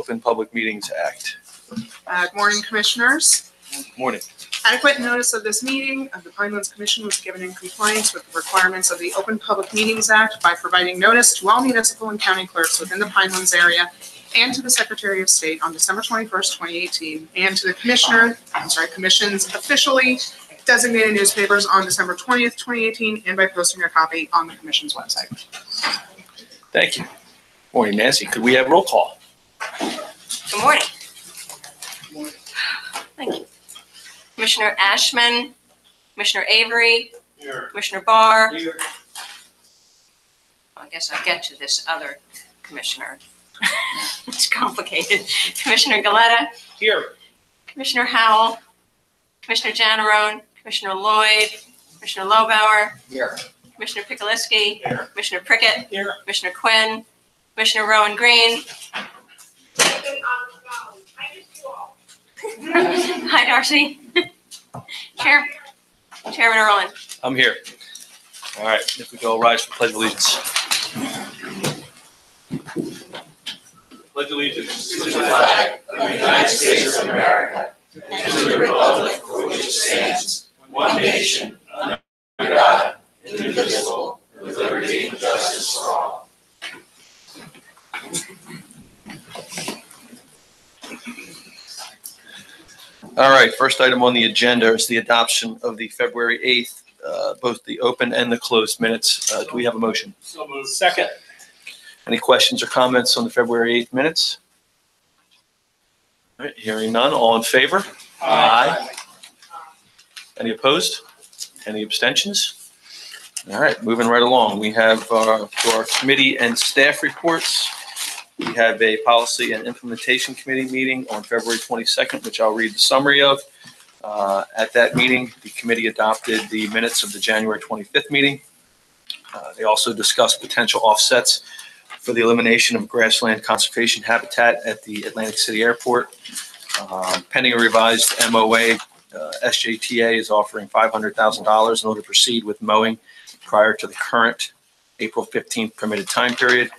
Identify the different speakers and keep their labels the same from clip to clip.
Speaker 1: Open Public Meetings Act.
Speaker 2: Good morning, Commissioners.
Speaker 1: Morning.
Speaker 2: Adequate notice of this meeting of the Pinelands Commission was given in compliance with the requirements of the Open Public Meetings Act by providing notice to all municipal and county clerks within the Pinelands area and to the Secretary of State on December 21st, 2018, and to the commission's officially designated newspapers on December 20th, 2018, and by posting a copy on the Commission's website.
Speaker 1: Thank you. Morning, Nancy. Could we have roll call?
Speaker 3: Good morning. Good morning. Thank you. Commissioner Ashman, Commissioner Avery, here. Commissioner Barr. Here. I guess I'll get to this other commissioner. It's complicated. Commissioner Galetta. Here. Commissioner Howell, Commissioner Janarone, Commissioner Lloyd, Commissioner Lobauer. Here. Commissioner Pikaleski. Here. Commissioner Prickett. Here. Commissioner Quinn. Commissioner Rowan Green. Hi, Darcy. Chairman Erlin.
Speaker 1: I'm here. All right, if we go rise for Pledge of Allegiance. Pledge allegiance to the flag of the United States of America and to the republic for which it stands, one nation, under God, indivisible, with liberty and justice for all. All right, first item on the agenda is the adoption of the February 8th, both the open and the closed minutes. Do we have a motion?
Speaker 4: So moved. Second.
Speaker 1: Any questions or comments on the February 8th minutes? All right, hearing none. All in favor? Aye. Any opposed? Any abstentions? All right, moving right along. We have for our committee and staff reports. We have a policy and implementation committee meeting on February 22nd, which I'll read the summary of. At that meeting, the committee adopted the minutes of the January 25th meeting. They also discussed potential offsets for the elimination of grassland conservation habitat at the Atlantic City Airport. Pending a revised MOA, SJTA is offering $500,000 in order to proceed with mowing prior to the current April 15th permitted time period.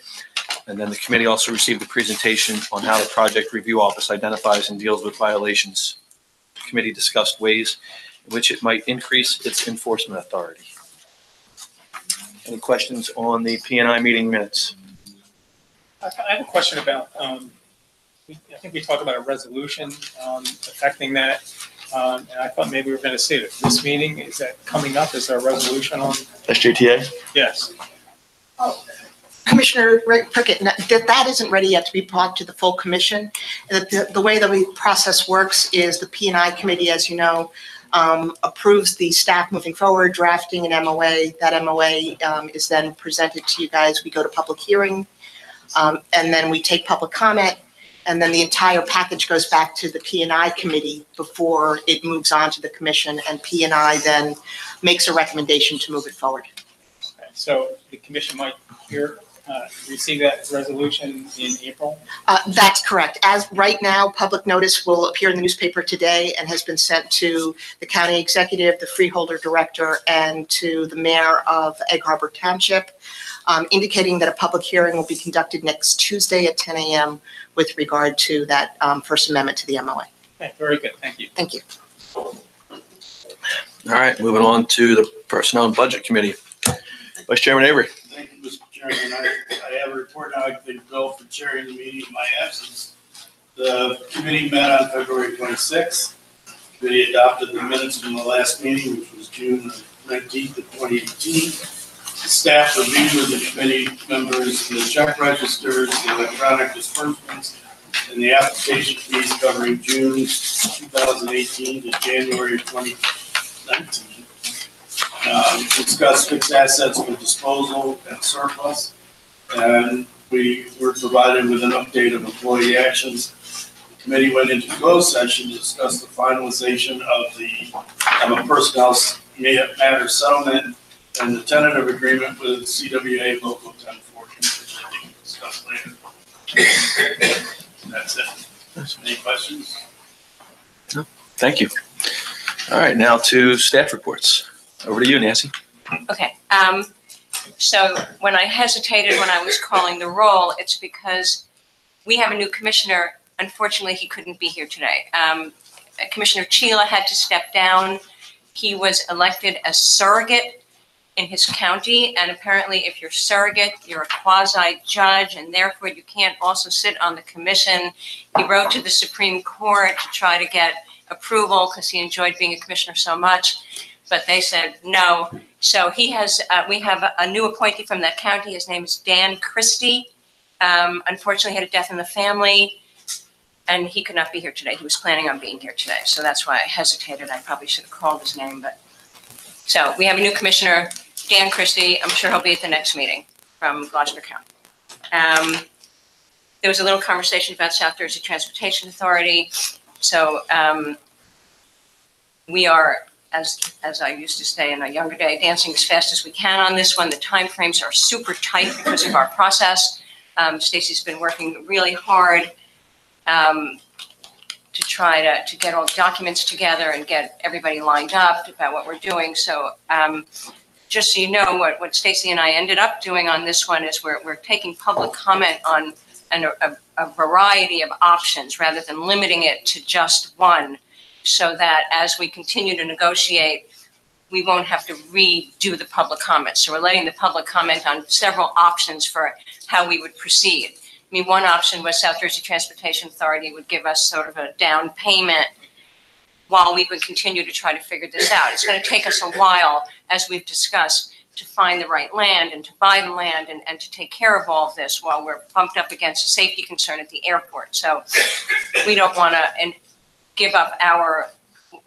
Speaker 1: And then the committee also received a presentation on how the Project Review Office identifies and deals with violations. The committee discussed ways in which it might increase its enforcement authority. Any questions on the P&I meeting minutes?
Speaker 4: I have a question about, I think we talked about a resolution affecting that. And I thought maybe we were going to say that this meeting, is that coming up? Is there a resolution on?
Speaker 1: SJTA?
Speaker 4: Yes.
Speaker 5: Oh. Commissioner Prickett, that isn't ready yet to be brought to the full commission. The way that the process works is the P&I committee, as you know, approves the staff moving forward, drafting an MOA. That MOA is then presented to you guys. We go to public hearing, and then we take public comment, and then the entire package goes back to the P&I committee before it moves on to the commission, and P&I then makes a recommendation to move it forward.
Speaker 4: Okay, so the commission might receive that resolution in April?
Speaker 5: That's correct. As right now, public notice will appear in the newspaper today and has been sent to the county executive, the freeholder director, and to the mayor of Egg Harbor Township, indicating that a public hearing will be conducted next Tuesday at 10 a.m. with regard to that First Amendment to the MOA.
Speaker 4: Okay, very good. Thank you.
Speaker 5: Thank you.
Speaker 1: All right, moving on to the Personnel and Budget Committee. Vice Chairman Avery.
Speaker 6: Thank you, Mr. Chairman. I have a report now. I've been billed for chairing the meeting in my absence. The committee met on February 26th. The committee adopted the minutes from the last meeting, which was June 19th of 2018. The staff reviewed with the committee members the check registers, the electronic disbursements, and the application fees covering June 2018 to January 2019. Discussed fixed assets for disposal and surplus, and we were provided with an update of employee actions. The committee went into closed session to discuss the finalization of a personnel matter settlement and the tentative agreement with CWA Local 1040, which I think we'll discuss later. That's it. Any questions?
Speaker 1: No. Thank you. All right, now to staff reports. Over to you, Nancy.
Speaker 3: Okay. So when I hesitated when I was calling the roll, it's because we have a new commissioner Unfortunately, he couldn't be here today. Commissioner Chila had to step down. He was elected as surrogate in his county, and apparently if you're surrogate, you're a quasi-judge, and therefore you can't also sit on the commission. He wrote to the Supreme Court to try to get approval because he enjoyed being a commissioner so much, but they said no. So he has, we have a new appointee from that county. His name is Dan Christie. Unfortunately, had a death in the family, and he could not be here today. He was planning on being here today, so that's why I hesitated. I probably should have called his name, but. So we have a new commissioner, Dan Christie. I'm sure he'll be at the next meeting from Gloucester County. There was a little conversation about South Jersey Transportation Authority. So we are, as I used to say in a younger day, dancing as fast as we can on this one. The timeframes are super tight because of our process. Stacy's been working really hard to try to get all the documents together and get everybody lined up about what we're doing. So just so you know, what Stacy and I ended up doing on this one is we're taking public comment on a variety of options rather than limiting it to just one, so that as we continue to negotiate, we won't have to redo the public comment. So we're letting the public comment on several options for how we would proceed. I mean, one option was South Jersey Transportation Authority would give us sort of a down payment while we would continue to try to figure this out. It's going to take us a while, as we've discussed, to find the right land and to buy the land and to take care of all of this while we're bumped up against a safety concern at the airport. So we don't want to give up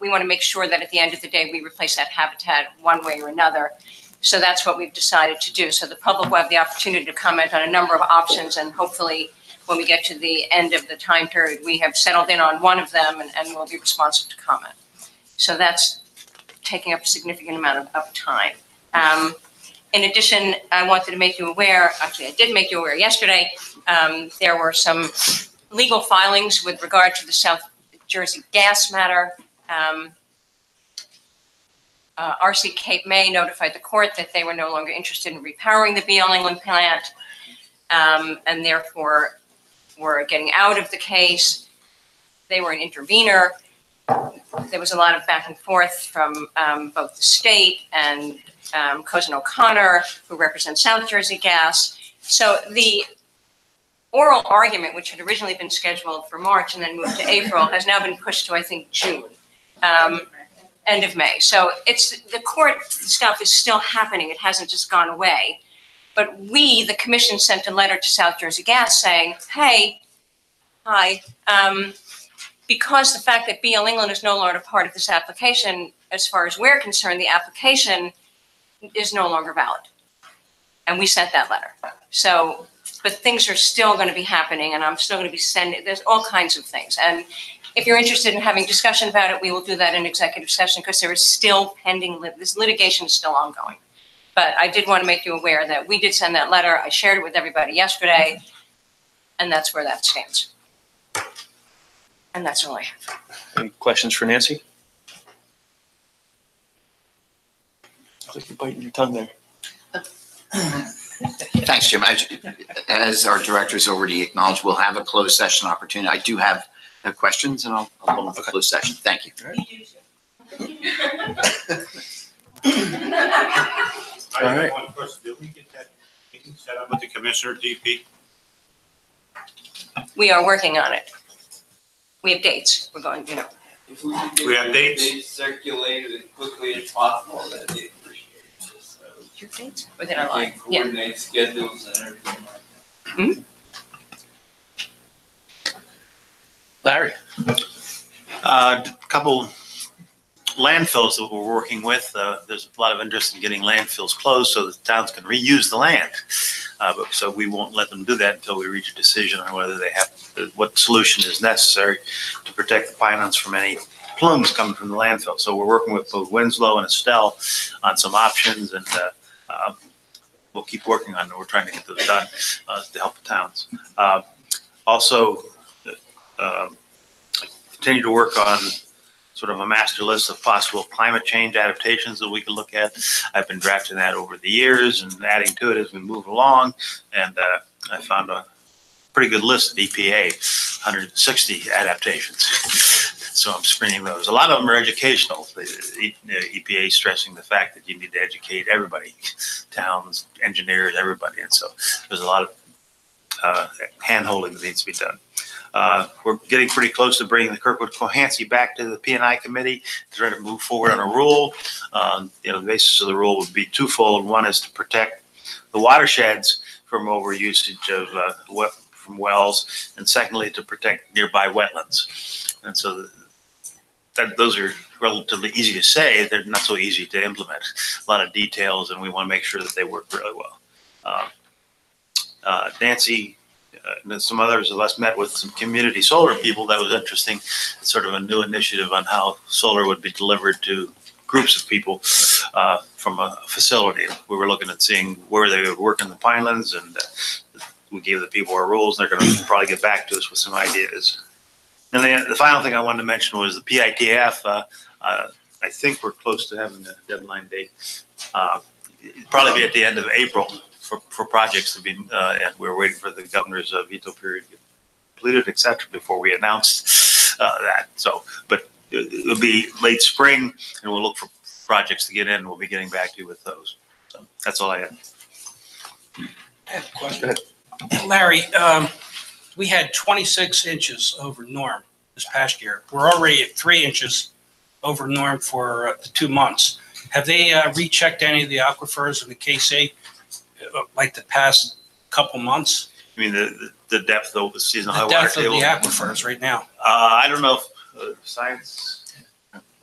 Speaker 3: we want to make sure that at the end of the day, we replace that habitat one way or another. So that's what we've decided to do. So the public will have the opportunity to comment on a number of options, and hopefully when we get to the end of the time period, we have settled in on one of them and we'll be responsive to comment. So that's taking up a significant amount of time. In addition, I wanted to make you aware, actually I did make you aware yesterday, there were some legal filings with regard to the South Jersey gas matter. RC Cape May notified the court that they were no longer interested in repowering the BL England plant, and therefore were getting out of the case. They were an intervener. There was a lot of back and forth from both the state and Cousin O'Connor, who represents South Jersey Gas. So the oral argument, which had originally been scheduled for March and then moved to April, has now been pushed to, I think, June. End of May. So it's the court stuff is still happening. It hasn't just gone away. But we, the commission, sent a letter to South Jersey Gas saying, hey, hi, because the fact that BL England is no longer part of this application, as far as we're concerned, the application is no longer valid. And we sent that letter. So, but things are still going to be happening, and I'm still going to be sending, there's all kinds of things. And if you're interested in having discussion about it, we will do that in executive session because there is still pending, this litigation is still ongoing. But I did want to make you aware that we did send that letter. I shared it with everybody yesterday, and that's where that stands. And that's all I have.
Speaker 1: Any questions for Nancy? I think you're biting your tongue there.
Speaker 7: Thanks, Jim. As our director's already acknowledged, we'll have a closed session opportunity. I do have questions, and I'll hold on for closed session. Thank you.
Speaker 1: All right.
Speaker 6: One question. Did we get that meeting set up with the commissioner, DP?
Speaker 3: We are working on it. We have dates. We're going, you know.
Speaker 8: If we could get
Speaker 6: We have
Speaker 8: the
Speaker 6: dates?
Speaker 8: dates circulated as quickly as possible, that'd be appreciated. So
Speaker 3: Your dates? Within our
Speaker 8: we
Speaker 3: line.
Speaker 8: can
Speaker 3: Yeah.
Speaker 8: coordinate schedules and everything.
Speaker 1: Larry?
Speaker 9: Couple landfills that we're working with. There's a lot of interest in getting landfills closed so the towns can reuse the land. So we won't let them do that until we reach a decision on whether they have, what solution is necessary to protect the Pinelands from any plumes coming from the landfill. So we're working with both Winslow and Estelle on some options, and we'll keep working on it. We're trying to get those done to help the towns. Also, continue to work on sort of a master list of possible climate change adaptations that we can look at. I've been drafting that over the years and adding to it as we move along. And I found a pretty good list at EPA 160 adaptations. So I'm screening those. A lot of them are educational. The EPA stressing the fact that you need to educate everybody, towns, engineers, everybody. And so there's a lot of hand-holding that needs to be done. We're getting pretty close to bringing the Kirkwood-Cohansey back to the P&I committee to try to move forward on a rule. The basis of the rule would be twofold. One is to protect the watersheds from overusage of from wells, and secondly, to protect nearby wetlands. And so those are relatively easy to say. They're not so easy to implement. A lot of details, and we want to make sure that they work really well. Nancy and some others of us met with some community solar people. That was interesting. It's sort of a new initiative on how solar would be delivered to groups of people from a facility. We were looking at seeing where they would work in the Pinelands, and we gave the people our rules. They're going to probably get back to us with some ideas. And then the final thing I wanted to mention was the PITF. I think we're close to having a deadline date. It'll probably be at the end of April for projects to be, and we're waiting for the governor's veto period to get completed, et cetera, before we announce that. So, but it'll be late spring, and we'll look for projects to get in, and we'll be getting back to you with those. So that's all I have.
Speaker 10: I have a question. Larry, we had 26 inches over norm this past year. We're already at 3 inches over norm for the 2 months. Have they rechecked any of the aquifers in the KC, like the past couple months?
Speaker 9: You mean the depth of the seasonal high
Speaker 10: The
Speaker 9: water
Speaker 10: depth of
Speaker 9: table?
Speaker 10: the aquifers right now.
Speaker 9: I don't know if science.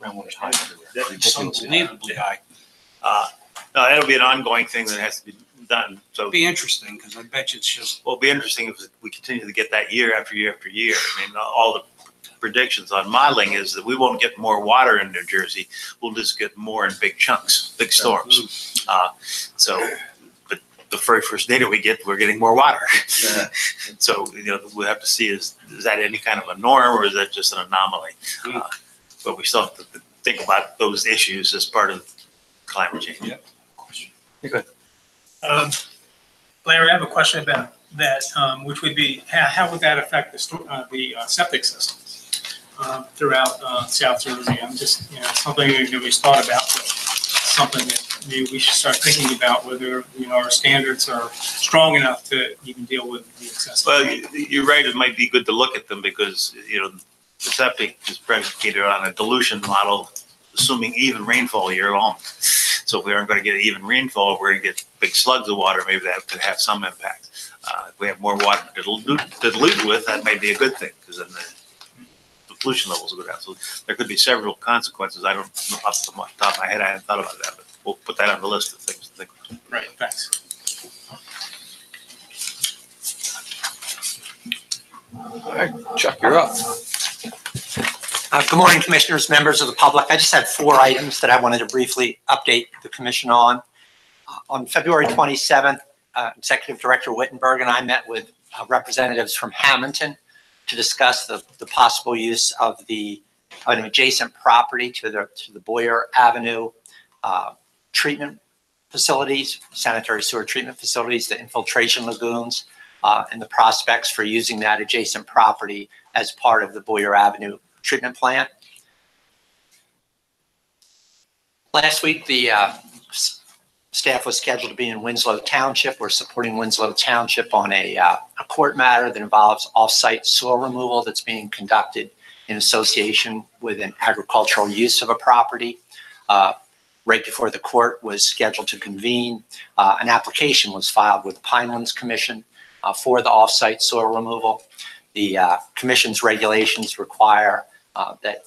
Speaker 10: Groundwater's high. It's unbelievably high.
Speaker 9: No, that'll be an ongoing thing that has to be done. So
Speaker 10: It'll be interesting because I bet you it's just.
Speaker 9: well, it'll be interesting if we continue to get that year after year after year. I mean, all the predictions on modeling is that we won't get more water in New Jersey. We'll just get more in big chunks, big storms. But the very first data we get, we're getting more water. So, we'll have to see is that any kind of a norm, or is that just an anomaly? But we still have to think about those issues as part of climate change.
Speaker 10: Yeah.
Speaker 4: Larry, I have a question about that, which would be, how would that affect the septic systems throughout South Jersey? I'm just, something that nobody's thought about, but something that maybe we should start thinking about, whether, our standards are strong enough to even deal with the excessive.
Speaker 9: Well, you're right. It might be good to look at them because, the septic is predicated on a dilution model, assuming even rainfall year long. So if we aren't going to get even rainfall, if we're going to get big slugs of water, maybe that could have some impact. If we have more water to dilute with, that may be a good thing because then the pollution levels will go down. So there could be several consequences. I don't know off the top of my head. I hadn't thought about that, but we'll put that on the list of things to think about.
Speaker 4: Right, thanks.
Speaker 1: All right, Chuck, you're up.
Speaker 11: Good morning, commissioners, members of the public. I just had 4 items that I wanted to briefly update the commission on. On February 27th, Executive Director Wittenberg and I met with representatives from Hamilton to discuss the possible use of an adjacent property to the Boyer Avenue treatment facilities, sanitary sewer treatment facilities, the infiltration lagoons, and the prospects for using that adjacent property as part of the Boyer Avenue treatment plant. Last week, the staff was scheduled to be in Winslow Township. We're supporting Winslow Township on a court matter that involves off-site soil removal that's being conducted in association with an agricultural use of a property. Right before the court was scheduled to convene, an application was filed with the Pinelands Commission for the off-site soil removal. The commission's regulations require that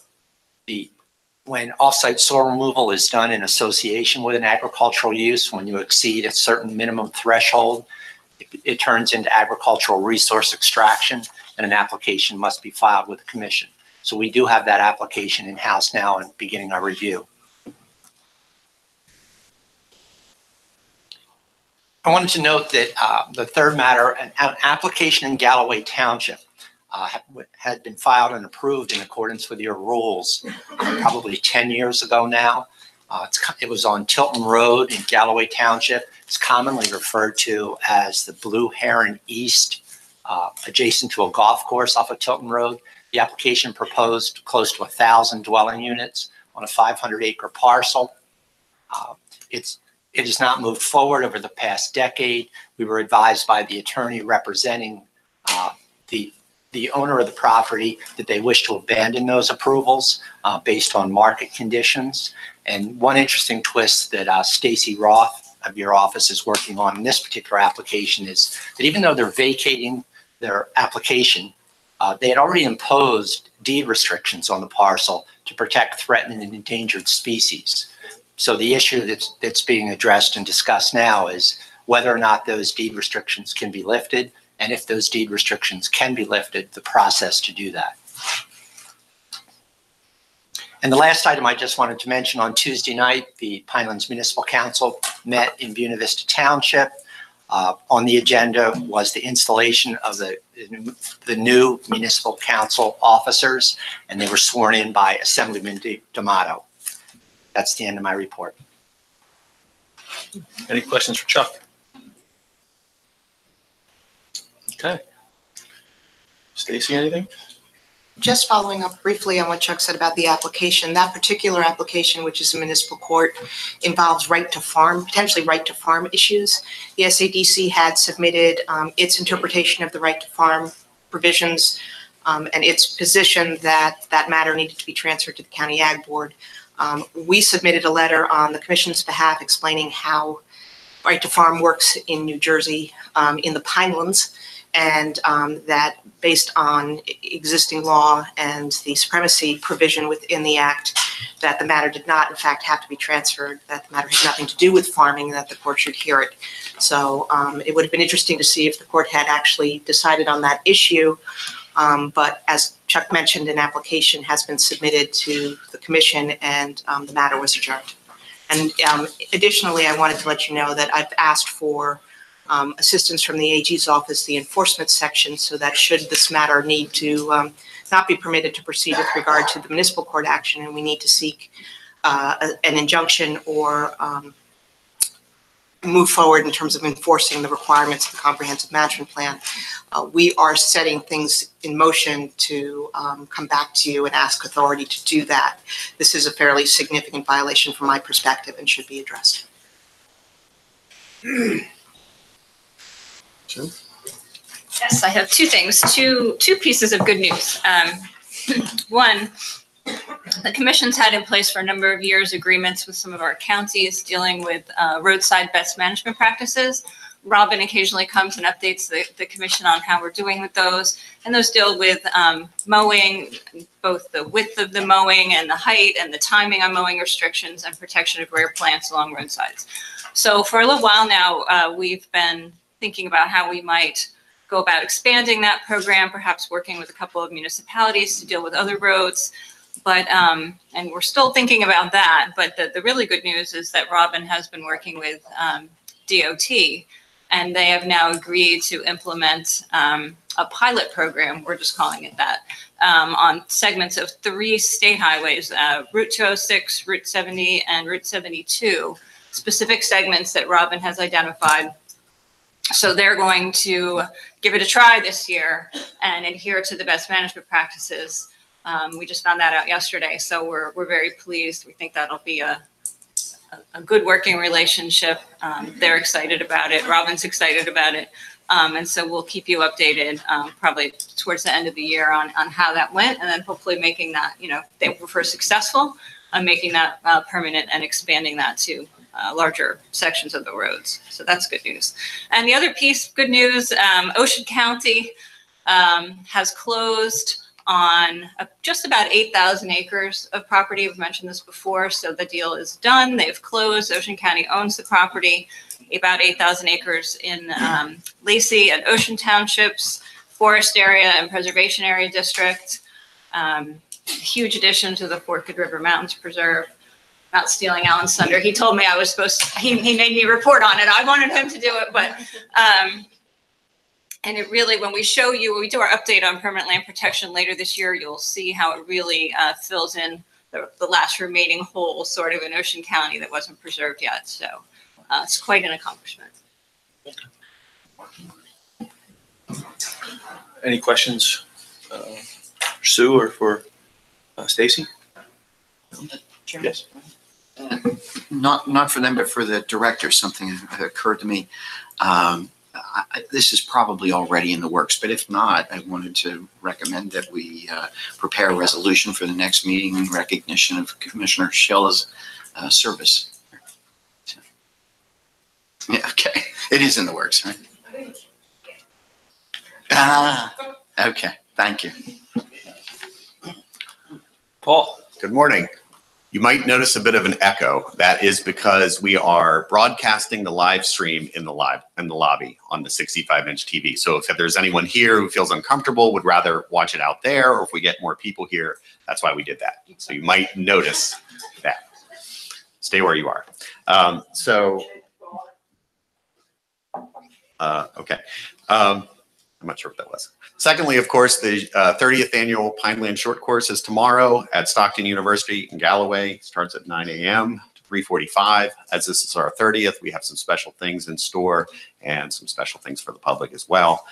Speaker 11: when off-site soil removal is done in association with an agricultural use, when you exceed a certain minimum threshold, it turns into agricultural resource extraction, and an application must be filed with the commission. So we do have that application in-house now and beginning our review. I wanted to note that the third matter, an application in Galloway Township had been filed and approved in accordance with your rules probably 10 years ago now. It was on Tilton Road in Galloway Township. It's commonly referred to as the Blue Heron East adjacent to a golf course off of Tilton Road. The application proposed close to 1,000 dwelling units on a 500-acre parcel. It has not moved forward over the past decade. We were advised by the attorney representing the owner of the property that they wish to abandon those approvals based on market conditions. And one interesting twist that Stacy Roth of your office is working on in this particular application is that even though they're vacating their application, they had already imposed deed restrictions on the parcel to protect threatened and endangered species. So the issue that's being addressed and discussed now is whether or not those deed restrictions can be lifted, and if those deed restrictions can be lifted, the process to do that. And the last item I just wanted to mention, on Tuesday night, the Pinelands Municipal Council met in Buena Vista Township. On the agenda was the installation of the new municipal council officers, and they were sworn in by Assemblyman D'Amato. That's the end of my report.
Speaker 1: Any questions for Chuck? Okay. Stacy, anything?
Speaker 5: Just following up briefly on what Chuck said about the application, that particular application, which is a municipal court, involves right to farm, potentially right to farm issues. The SADC had submitted its interpretation of the right to farm provisions and its position that that matter needed to be transferred to the County Ag Board. We submitted a letter on the Commission's behalf explaining how right to farm works in New Jersey in the Pinelands, and that based on existing law and the supremacy provision within the Act, that the matter did not, in fact, have to be transferred, that the matter has nothing to do with farming, that the court should hear it. So it would have been interesting to see if the court had actually decided on that issue. But as Chuck mentioned, an application has been submitted to the Commission, and the matter was adjourned. And additionally, I wanted to let you know that I've asked for assistance from the AG's office, the enforcement section, so that should this matter need to not be permitted to proceed with regard to the municipal court action, and we need to seek an injunction or move forward in terms of enforcing the requirements of the comprehensive management plan, we are setting things in motion to come back to you and ask authority to do that. This is a fairly significant violation from my perspective and should be addressed.
Speaker 3: Yes, I have two things, two pieces of good news. One, the Commission's had in place for a number of years agreements with some of our counties dealing with roadside best management practices. Robin occasionally comes and updates the Commission on how we're doing with those. And those deal with mowing, both the width of the mowing and the height and the timing on mowing restrictions and protection of rare plants along roadsides. So for a little while now, we've been thinking about how we might go about expanding that program, perhaps working with a couple of municipalities to deal with other roads. But, and we're still thinking about that, but the really good news is that Robin has been working with DOT, and they have now agreed to implement a pilot program, we're just calling it that, on segments of 3 state highways, Route 206, Route 70, and Route 72, specific segments that Robin has identified. So they're going to give it a try this year and adhere to the best management practices. We just found that out yesterday, so we're very pleased. We think that'll be a good working relationship. They're excited about it. Robin's excited about it. And so we'll keep you updated probably towards the end of the year on how that went, and then hopefully making that, you know, they were successful, making that permanent and expanding that to larger sections of the roads. So that's good news. And the other piece, good news, Ocean County has closed on just about 8,000 acres of property. We've mentioned this before, so the deal is done. They've closed. Ocean County owns the property, about 8,000 acres in Lacey and Ocean Townships, Forest Area and Preservation Area District. Huge addition to the Fort Good River Mountains Preserve. Not stealing Alan's thunder. He told me I was supposed to, he made me report on it. I wanted him to do it, but and it really, when we show you, when we do our update on permanent land protection later this year, you'll see how it really fills in the last remaining hole sort of in Ocean County that wasn't preserved yet. So it's quite an accomplishment.
Speaker 1: Any questions, Sue or for Stacy? Yes.
Speaker 7: Not for them, but for the director, something occurred to me. This is probably already in the works, but if not, I wanted to recommend that we prepare a resolution for the next meeting in recognition of Commissioner Schella's service. Yeah, okay. It is in the works, right? Okay. Thank you.
Speaker 1: Paul?
Speaker 12: Good morning. You might notice a bit of an echo. That is because we are broadcasting the live stream in the lobby on the 65-inch TV. So if there's anyone here who feels uncomfortable, would rather watch it out there, or if we get more people here, that's why we did that. So you might notice that. Stay where you are. Okay. I'm not sure what that was. Secondly, of course, the 30th annual Pinelands Short Course is tomorrow at Stockton University in Galloway. It starts at 9 a.m. to 3:45. As this is our 30th, we have some special things in store and some special things for the public as well.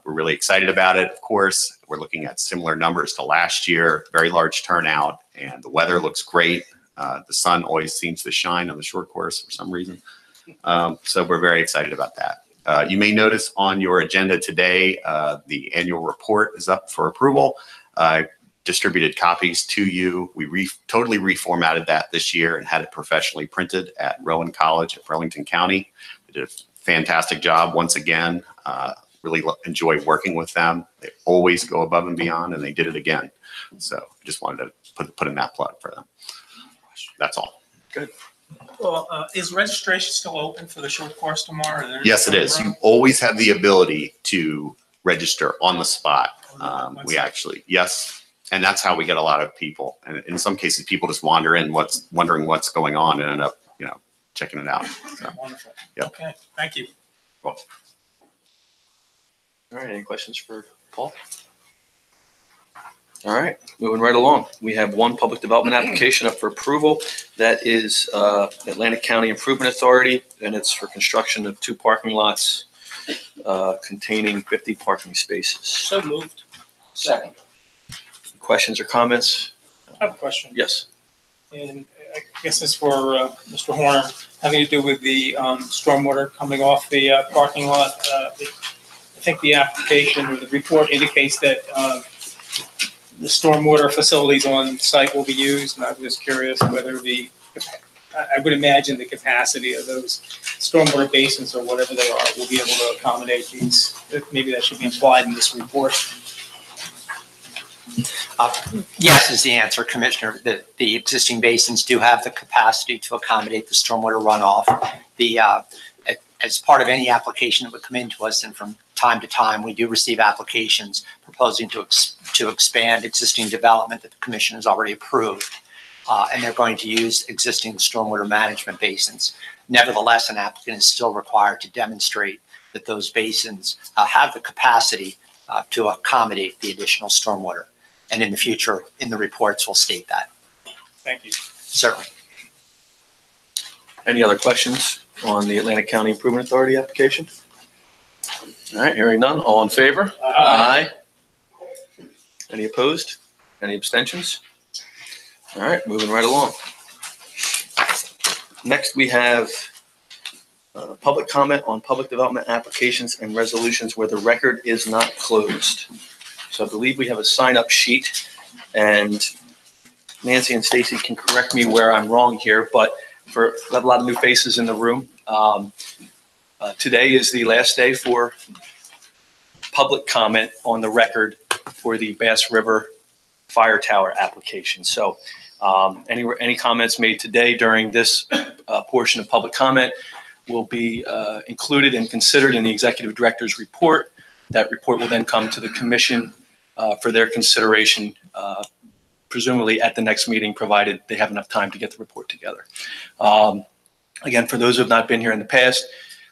Speaker 12: We're really excited about it. Of course, we're looking at similar numbers to last year, very large turnout, and the weather looks great. The sun always seems to shine on the short course for some reason. So we're very excited about that. You may notice on your agenda today, the annual report is up for approval. I distributed copies to you. We totally reformatted that this year and had it professionally printed at Rowan College at Burlington County. They did a fantastic job once again. Really enjoy working with them. They always go above and beyond, and they did it again. So I just wanted to put in that plug for them. That's all.
Speaker 1: Good.
Speaker 4: Well, is registration still open for the short course tomorrow?
Speaker 12: Yes, it is. You always have the ability to register on the spot. We actually, yes. And that's how we get a lot of people. And in some cases, people just wander in, wondering what's going on, and end up, checking it out. So,
Speaker 4: wonderful.
Speaker 12: Yep.
Speaker 4: Okay, thank you.
Speaker 1: Cool. All right, any questions for Paul? All right, moving right along. We have one public development application up for approval. That is Atlantic County Improvement Authority, and it's for construction of 2 parking lots containing 50 parking spaces.
Speaker 4: So moved.
Speaker 8: Second.
Speaker 1: Questions or comments?
Speaker 4: I have a question.
Speaker 1: Yes.
Speaker 4: And I guess it's for Mr. Horner, having to do with the stormwater coming off the parking lot. I think the application or the report indicates that the stormwater facilities on site will be used, and I'm just curious whether I would imagine the capacity of those stormwater basins or whatever they are will be able to accommodate these. Maybe that should be implied in this report.
Speaker 11: Yes is the answer, Commissioner. The existing basins do have the capacity to accommodate the stormwater runoff. As part of any application that would come into us, and from time to time, we do receive applications proposing to expand existing development that the Commission has already approved. And they're going to use existing stormwater management basins. Nevertheless, an applicant is still required to demonstrate that those basins have the capacity to accommodate the additional stormwater. And in the future, in the reports, we'll state that.
Speaker 4: Thank you.
Speaker 11: Certainly.
Speaker 1: Any other questions on the Atlantic County Improvement Authority application? All right, hearing none. All in favor? Aye. Any opposed? Any abstentions? All right, moving right along. Next, we have public comment on public development applications and resolutions where the record is not closed. So I believe we have a sign-up sheet, and Nancy and Stacy can correct me where I'm wrong here, but we have a lot of new faces in the room. Today is the last day for public comment on the record for the Bass River Fire Tower application. So any comments made today during this portion of public comment will be included and considered in the executive director's report. That report will then come to the commission for their consideration, presumably at the next meeting, provided they have enough time to get the report together. Again, for those who have not been here in the past,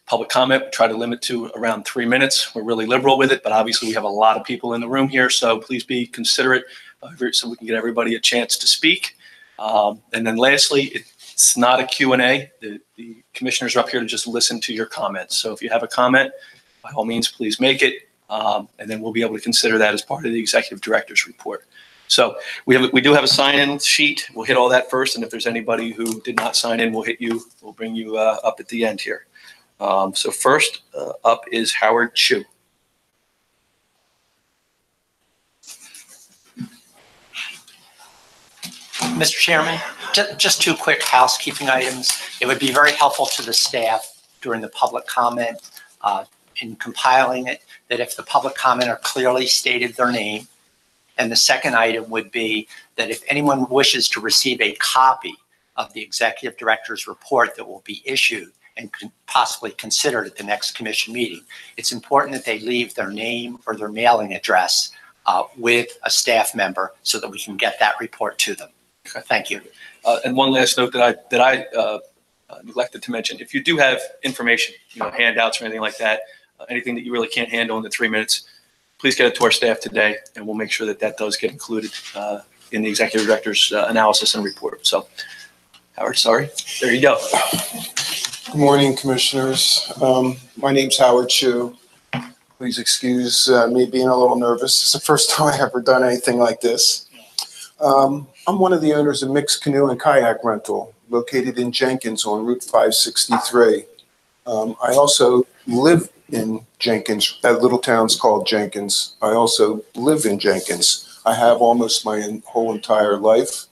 Speaker 1: public comment, we try to limit to around 3 minutes. We're really liberal with it, but obviously we have a lot of people in the room here, so please be considerate so we can get everybody a chance to speak. And then lastly, it's not a Q&A. The commissioners are up here to just listen to your comments. So if you have a comment, by all means, please make it. And then we'll be able to consider that as part of the executive director's report. So we do have a sign-in sheet. We'll hit all that first, and if there's anybody who did not sign in, we'll bring you up at the end here. So first up is Howard Chu.
Speaker 11: Mr. Chairman, just two quick housekeeping items. It would be very helpful to the staff during the public comment in compiling it, that if the public commenter clearly stated their name. And the second item would be that if anyone wishes to receive a copy of the executive director's report that will be issued and possibly considered at the next commission meeting, it's important that they leave their name or their mailing address with a staff member so that we can get that report to them.
Speaker 1: Okay.
Speaker 11: Thank you.
Speaker 1: And one last note that I neglected to mention: if you do have information, handouts or anything like that, anything that you really can't handle in the 3 minutes, please get it to our staff today, and we'll make sure that does get included in the executive director's analysis and report. So, Howard, sorry, there you go.
Speaker 13: Good morning, commissioners. My name's Howard Chu. Please excuse me being a little nervous. It's the first time I've ever done anything like this. I'm one of the owners of Mixed Canoe and Kayak Rental, located in Jenkins on Route 563. I also live in Jenkins, at little towns called Jenkins. I also live in Jenkins. I have almost my whole entire life.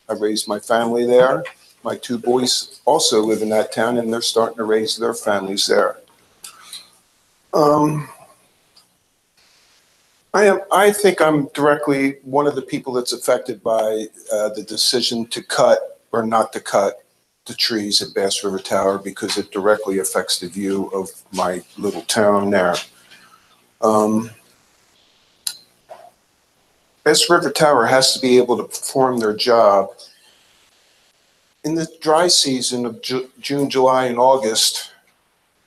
Speaker 13: I raised my family there. My two boys also live in that town, and they're starting to raise their families there. I think I'm directly one of the people that's affected by the decision to cut or not to cut the trees at Bass River Tower, because it directly affects the view of my little town there. Bass River Tower has to be able to perform their job. In the dry season of June, July, and August,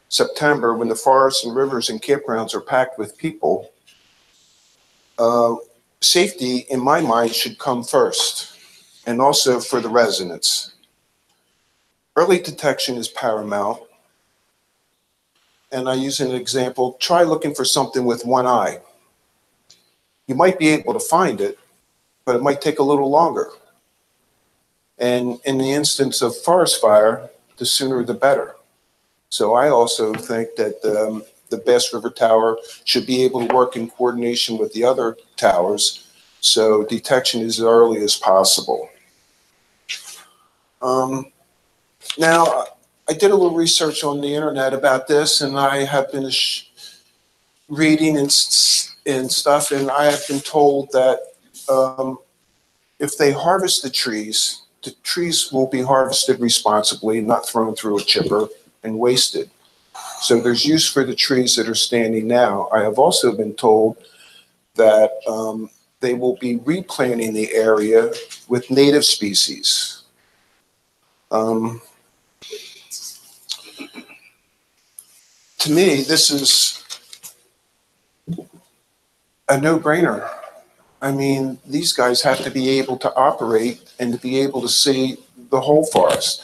Speaker 13: September, when the forests and rivers and campgrounds are packed with people, safety, in my mind, should come first, and also for the residents. Early detection is paramount. And I use an example: try looking for something with one eye. You might be able to find it, but it might take a little longer. And in the instance of forest fire, the sooner the better. So I also think that the Bass River Tower should be able to work in coordination with the other towers, so detection is as early as possible. Now, I did a little research on the internet about this, and I have been reading and stuff, and I have been told that if they harvest the trees will be harvested responsibly, not thrown through a chipper and wasted. So there's use for the trees that are standing now. I have also been told that they will be replanting the area with native species. To me, this is a no-brainer. I mean, these guys have to be able to operate and to be able to see the whole forest.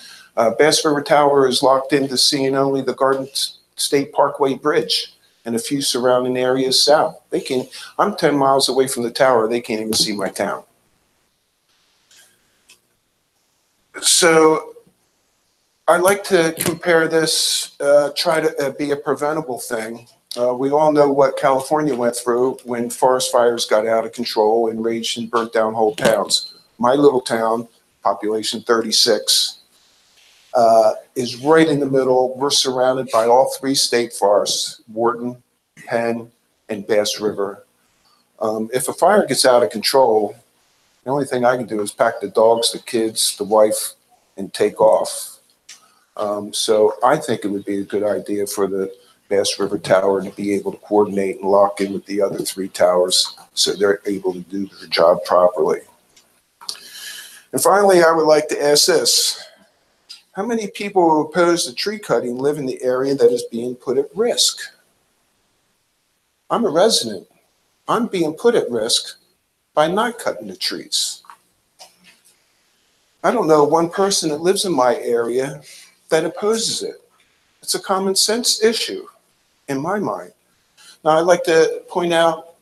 Speaker 13: Bass River Tower is locked into seeing only the Garden State Parkway Bridge and a few surrounding areas south. I'm 10 miles away from the tower. They can't even see my town. So I like to compare this, try to be a preventable thing. We all know what California went through when forest fires got out of control and raged and burnt down whole towns. My little town, population 36, is right in the middle. We're surrounded by all three state forests: Wharton, Penn, and Bass River. If a fire gets out of control, the only thing I can do is pack the dogs, the kids, the wife, and take off. So I think it would be a good idea for the Bass River Tower to be able to coordinate and lock in with the other three towers so they're able to do their job properly. And finally, I would like to ask this: how many people who oppose the tree cutting live in the area that is being put at risk? I'm a resident. I'm being put at risk by not cutting the trees. I don't know one person that lives in my area that opposes it. It's a common sense issue in my mind. Now, I'd like to point out,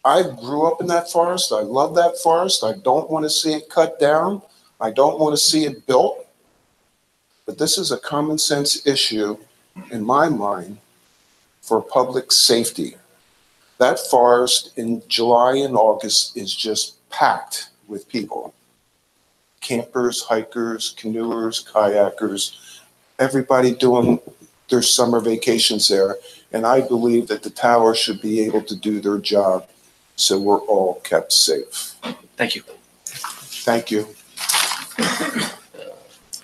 Speaker 13: I grew up in that forest. I love that forest. I don't want to see it cut down. I don't want to see it built. But this is a common sense issue, in my mind, for public safety. That forest in July and August is just packed with people. Campers, hikers, canoers, kayakers, everybody doing their summer vacations there. And I believe that the tower should be able to do their job so we're all kept safe.
Speaker 1: Thank you.
Speaker 13: Thank you.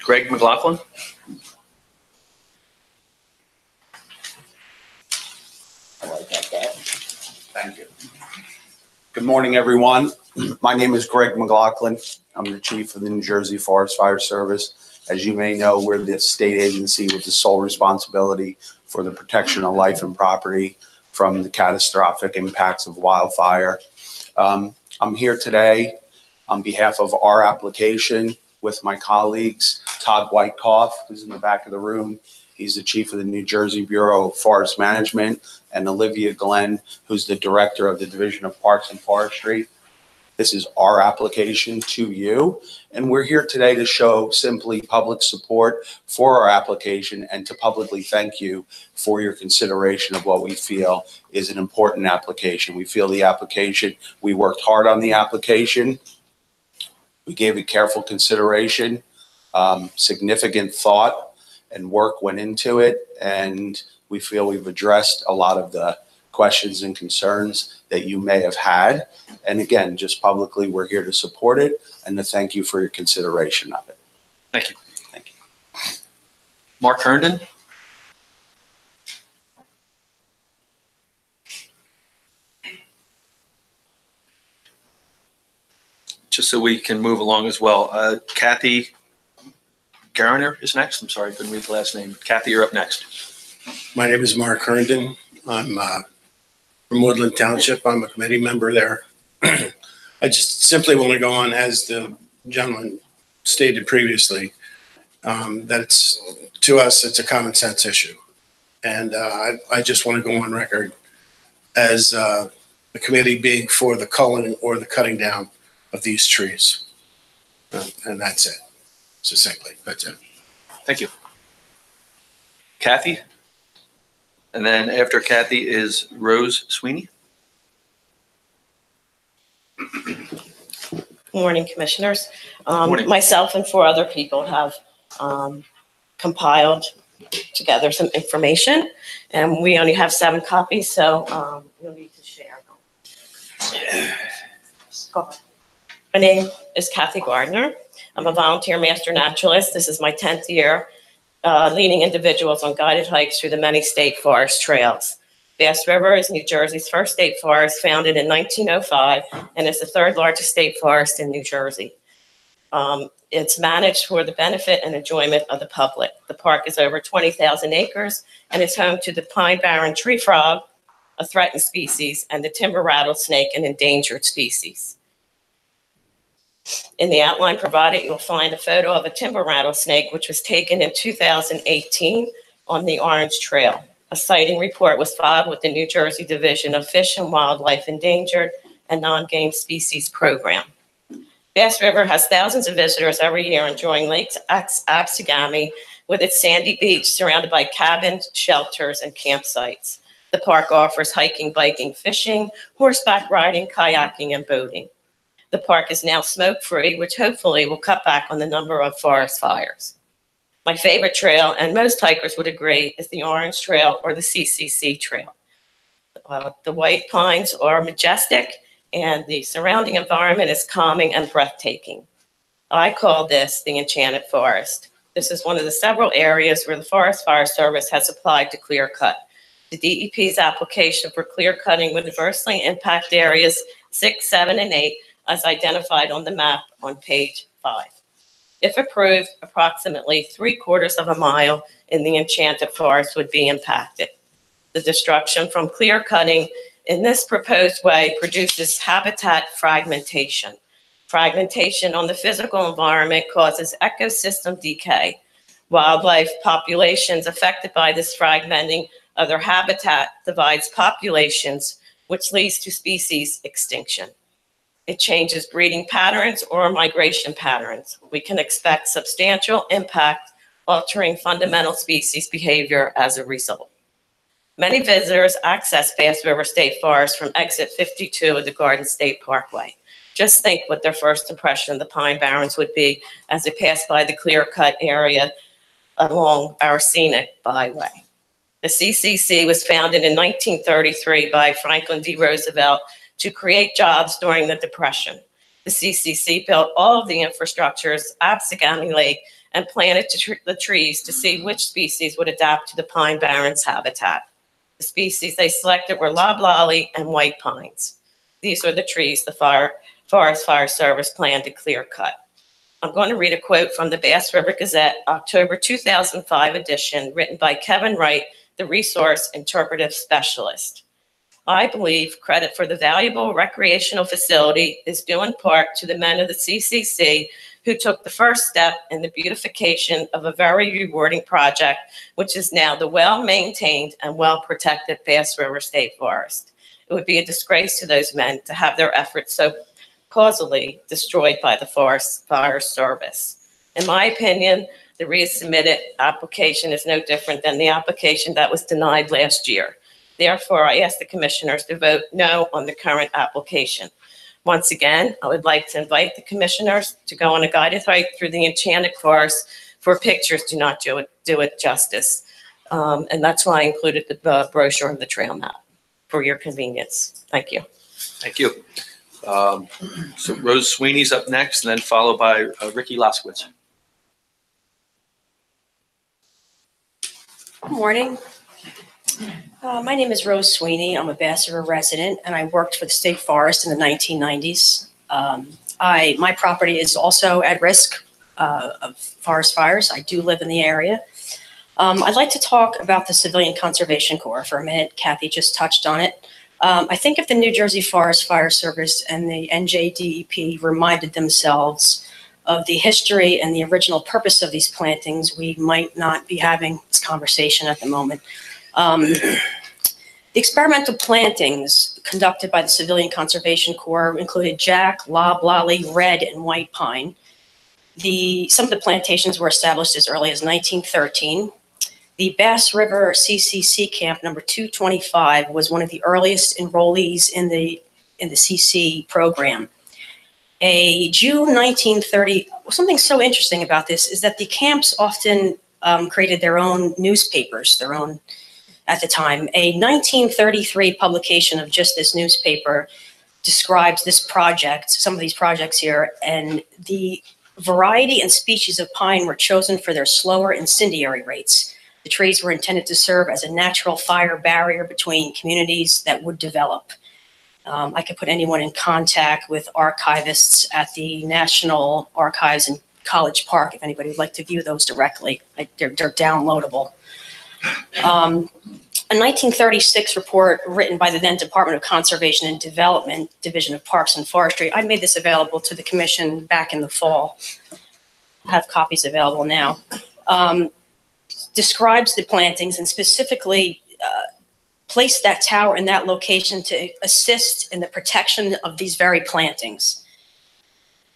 Speaker 1: Greg McLaughlin?
Speaker 14: Thank you. Good morning, everyone. My name is Greg McLaughlin. I'm the chief of the New Jersey Forest Fire Service. As you may know, we're the state agency with the sole responsibility for the protection of life and property from the catastrophic impacts of wildfire. I'm here today on behalf of our application with my colleagues, Todd Whitecoff, who's in the back of the room. He's the chief of the New Jersey Bureau of Forest Management, and Olivia Glenn, who's the director of the Division of Parks and Forestry. This is our application to you, and we're here today to show simply public support for our application and to publicly thank you for your consideration of what we feel is an important application. We feel the application, we worked hard on the application. We gave it careful consideration, significant thought and work went into it, and we feel we've addressed a lot of the questions and concerns that you may have had. And again, just publicly, we're here to support it and to thank you for your consideration of it.
Speaker 1: Thank you.
Speaker 14: Thank you.
Speaker 1: Mark Herndon? Just so we can move along as well. Kathy Garner is next. I'm sorry, I couldn't read the last name. Kathy, you're up next.
Speaker 15: My name is Mark Herndon. I'm from Woodland Township. I'm a committee member there. I just simply want to go on, as the gentleman stated previously, that to us, it's a common sense issue. And I just want to go on record as the committee being for the culling or the cutting down of these trees. And that's it, succinctly. That's it.
Speaker 1: Thank you. Kathy? And then after Kathy is Rose Sweeney.
Speaker 16: Morning, Commissioners.
Speaker 1: Morning.
Speaker 16: Myself and 4 other people have compiled together some information, and we only have 7 copies, so you'll need to share them. Go ahead. My name is Kathy Gardner. I'm a volunteer master naturalist. This is my 10th year leading individuals on guided hikes through the many state forest trails. Bass River is New Jersey's first state forest, founded in 1905, and is the 3rd largest state forest in New Jersey. It's managed for the benefit and enjoyment of the public. The park is over 20,000 acres and is home to the pine barren tree frog, a threatened species, and the timber rattlesnake, an endangered species. In the outline provided, you'll find a photo of a timber rattlesnake, which was taken in 2018 on the Orange Trail. A sighting report was filed with the New Jersey Division of Fish and Wildlife Endangered and Non-Game Species Program. Bass River has thousands of visitors every year enjoying Lake Absegami with its sandy beach surrounded by cabins, shelters, and campsites. The park offers hiking, biking, fishing, horseback riding, kayaking, and boating. The park is now smoke-free, which hopefully will cut back on the number of forest fires. My favorite trail, and most hikers would agree, is the Orange Trail or the CCC Trail. The white pines are majestic, and the surrounding environment is calming and breathtaking. I call this the Enchanted Forest. This is one of the several areas where the Forest Fire Service has applied to clear cut. The DEP's application for clear cutting would adversely impact areas 6, 7, and 8, as identified on the map on page 5. If approved, approximately 3/4 of a mile in the Enchanted Forest would be impacted. The destruction from clear cutting in this proposed way produces habitat fragmentation. Fragmentation on the physical environment causes ecosystem decay. Wildlife populations affected by this fragmenting of their habitat divides populations, which leads to species extinction. It changes breeding patterns or migration patterns. We can expect substantial impact, altering fundamental species behavior as a result. Many visitors access Bass River State Forest from exit 52 of the Garden State Parkway. Just think what their first impression of the Pine Barrens would be as they pass by the clear-cut area along our scenic byway. The CCC was founded in 1933 by Franklin D. Roosevelt to create jobs during the Depression. The CCC built all of the infrastructures at Sagami Lake and planted the trees to see which species would adapt to the Pine Barrens habitat. The species they selected were loblolly and white pines. These are the trees the Forest Fire Service planned to clear cut. I'm going to read a quote from the Bass River Gazette, October 2005 edition, written by Kevin Wright, the resource interpretive specialist. I believe credit for the valuable recreational facility is due in part to the men of the CCC who took the first step in the beautification of a very rewarding project, which is now the well-maintained and well-protected Bass River State Forest. It would be a disgrace to those men to have their efforts so causally destroyed by the Forest Fire Service. In my opinion, the resubmitted application is no different than the application that was denied last year. Therefore, I ask the commissioners to vote no on the current application. Once again, I would like to invite the commissioners to go on a guided hike through the enchanted forest, for pictures do not do it justice. And that's why I included the brochure of the trail map for your convenience. Thank you.
Speaker 1: Thank you. So Rose Sweeney's up next, and then followed by Ricky Laskowitz.
Speaker 17: Good morning. My name is Rose Sweeney. I'm a Bass River resident, and I worked for the state forest in the 1990s. My property is also at risk of forest fires. I do live in the area. I'd like to talk about the Civilian Conservation Corps for a minute. Kathy just touched on it. I think if the New Jersey Forest Fire Service and the NJDEP reminded themselves of the history and the original purpose of these plantings, we might not be having this conversation at the moment. The experimental plantings conducted by the Civilian Conservation Corps included jack, loblolly, red, and white pine. Some of the plantations were established as early as 1913. The Bass River CCC Camp number 225 was one of the earliest enrollees in the CC program. A June 1930, something so interesting about this is that the camps often created their own newspapers, at the time. A 1933 publication of just this newspaper describes this project, some of these projects here, and the variety and species of pine were chosen for their slower incendiary rates. The trees were intended to serve as a natural fire barrier between communities that would develop. I could put anyone in contact with archivists at the National Archives in College Park if anybody would like to view those directly. They're downloadable. A 1936 report written by the then Department of Conservation and Development, Division of Parks and Forestry. I made this available to the commission back in the fall. I have copies available now. Describes the plantings and specifically placed that tower in that location to assist in the protection of these very plantings.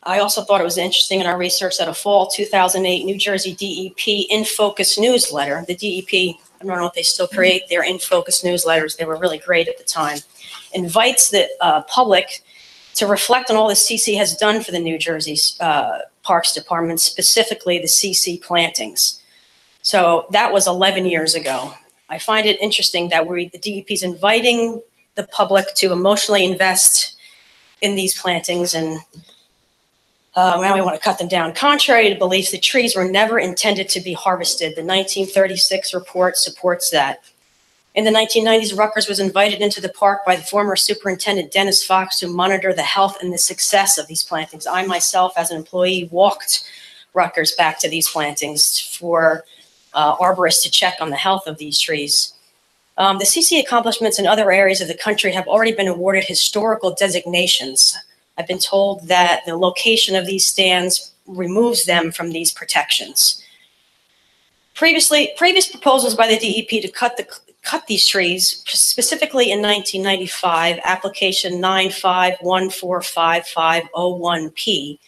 Speaker 17: I also thought it was interesting in our research that a fall 2008 New Jersey DEP In Focus newsletter, the DEP, I don't know if they still create their In Focus newsletters, they were really great at the time, invites the public to reflect on all the CC has done for the New Jersey Parks Department, specifically the CC plantings. So that was 11 years ago. I find it interesting that the DEP is inviting the public to emotionally invest in these plantings, and now we want to cut them down. Contrary to beliefs, the trees were never intended to be harvested. The 1936 report supports that. In the 1990s, Rutgers was invited into the park by the former superintendent Dennis Fox to monitor the health and the success of these plantings. I myself, as an employee, walked Rutgers back to these plantings for arborists to check on the health of these trees. The CC accomplishments in other areas of the country have already been awarded historical designations. I've been told that the location of these stands removes them from these protections. Previous proposals by the DEP to cut the cut these trees, specifically in 1995, application 95145501P,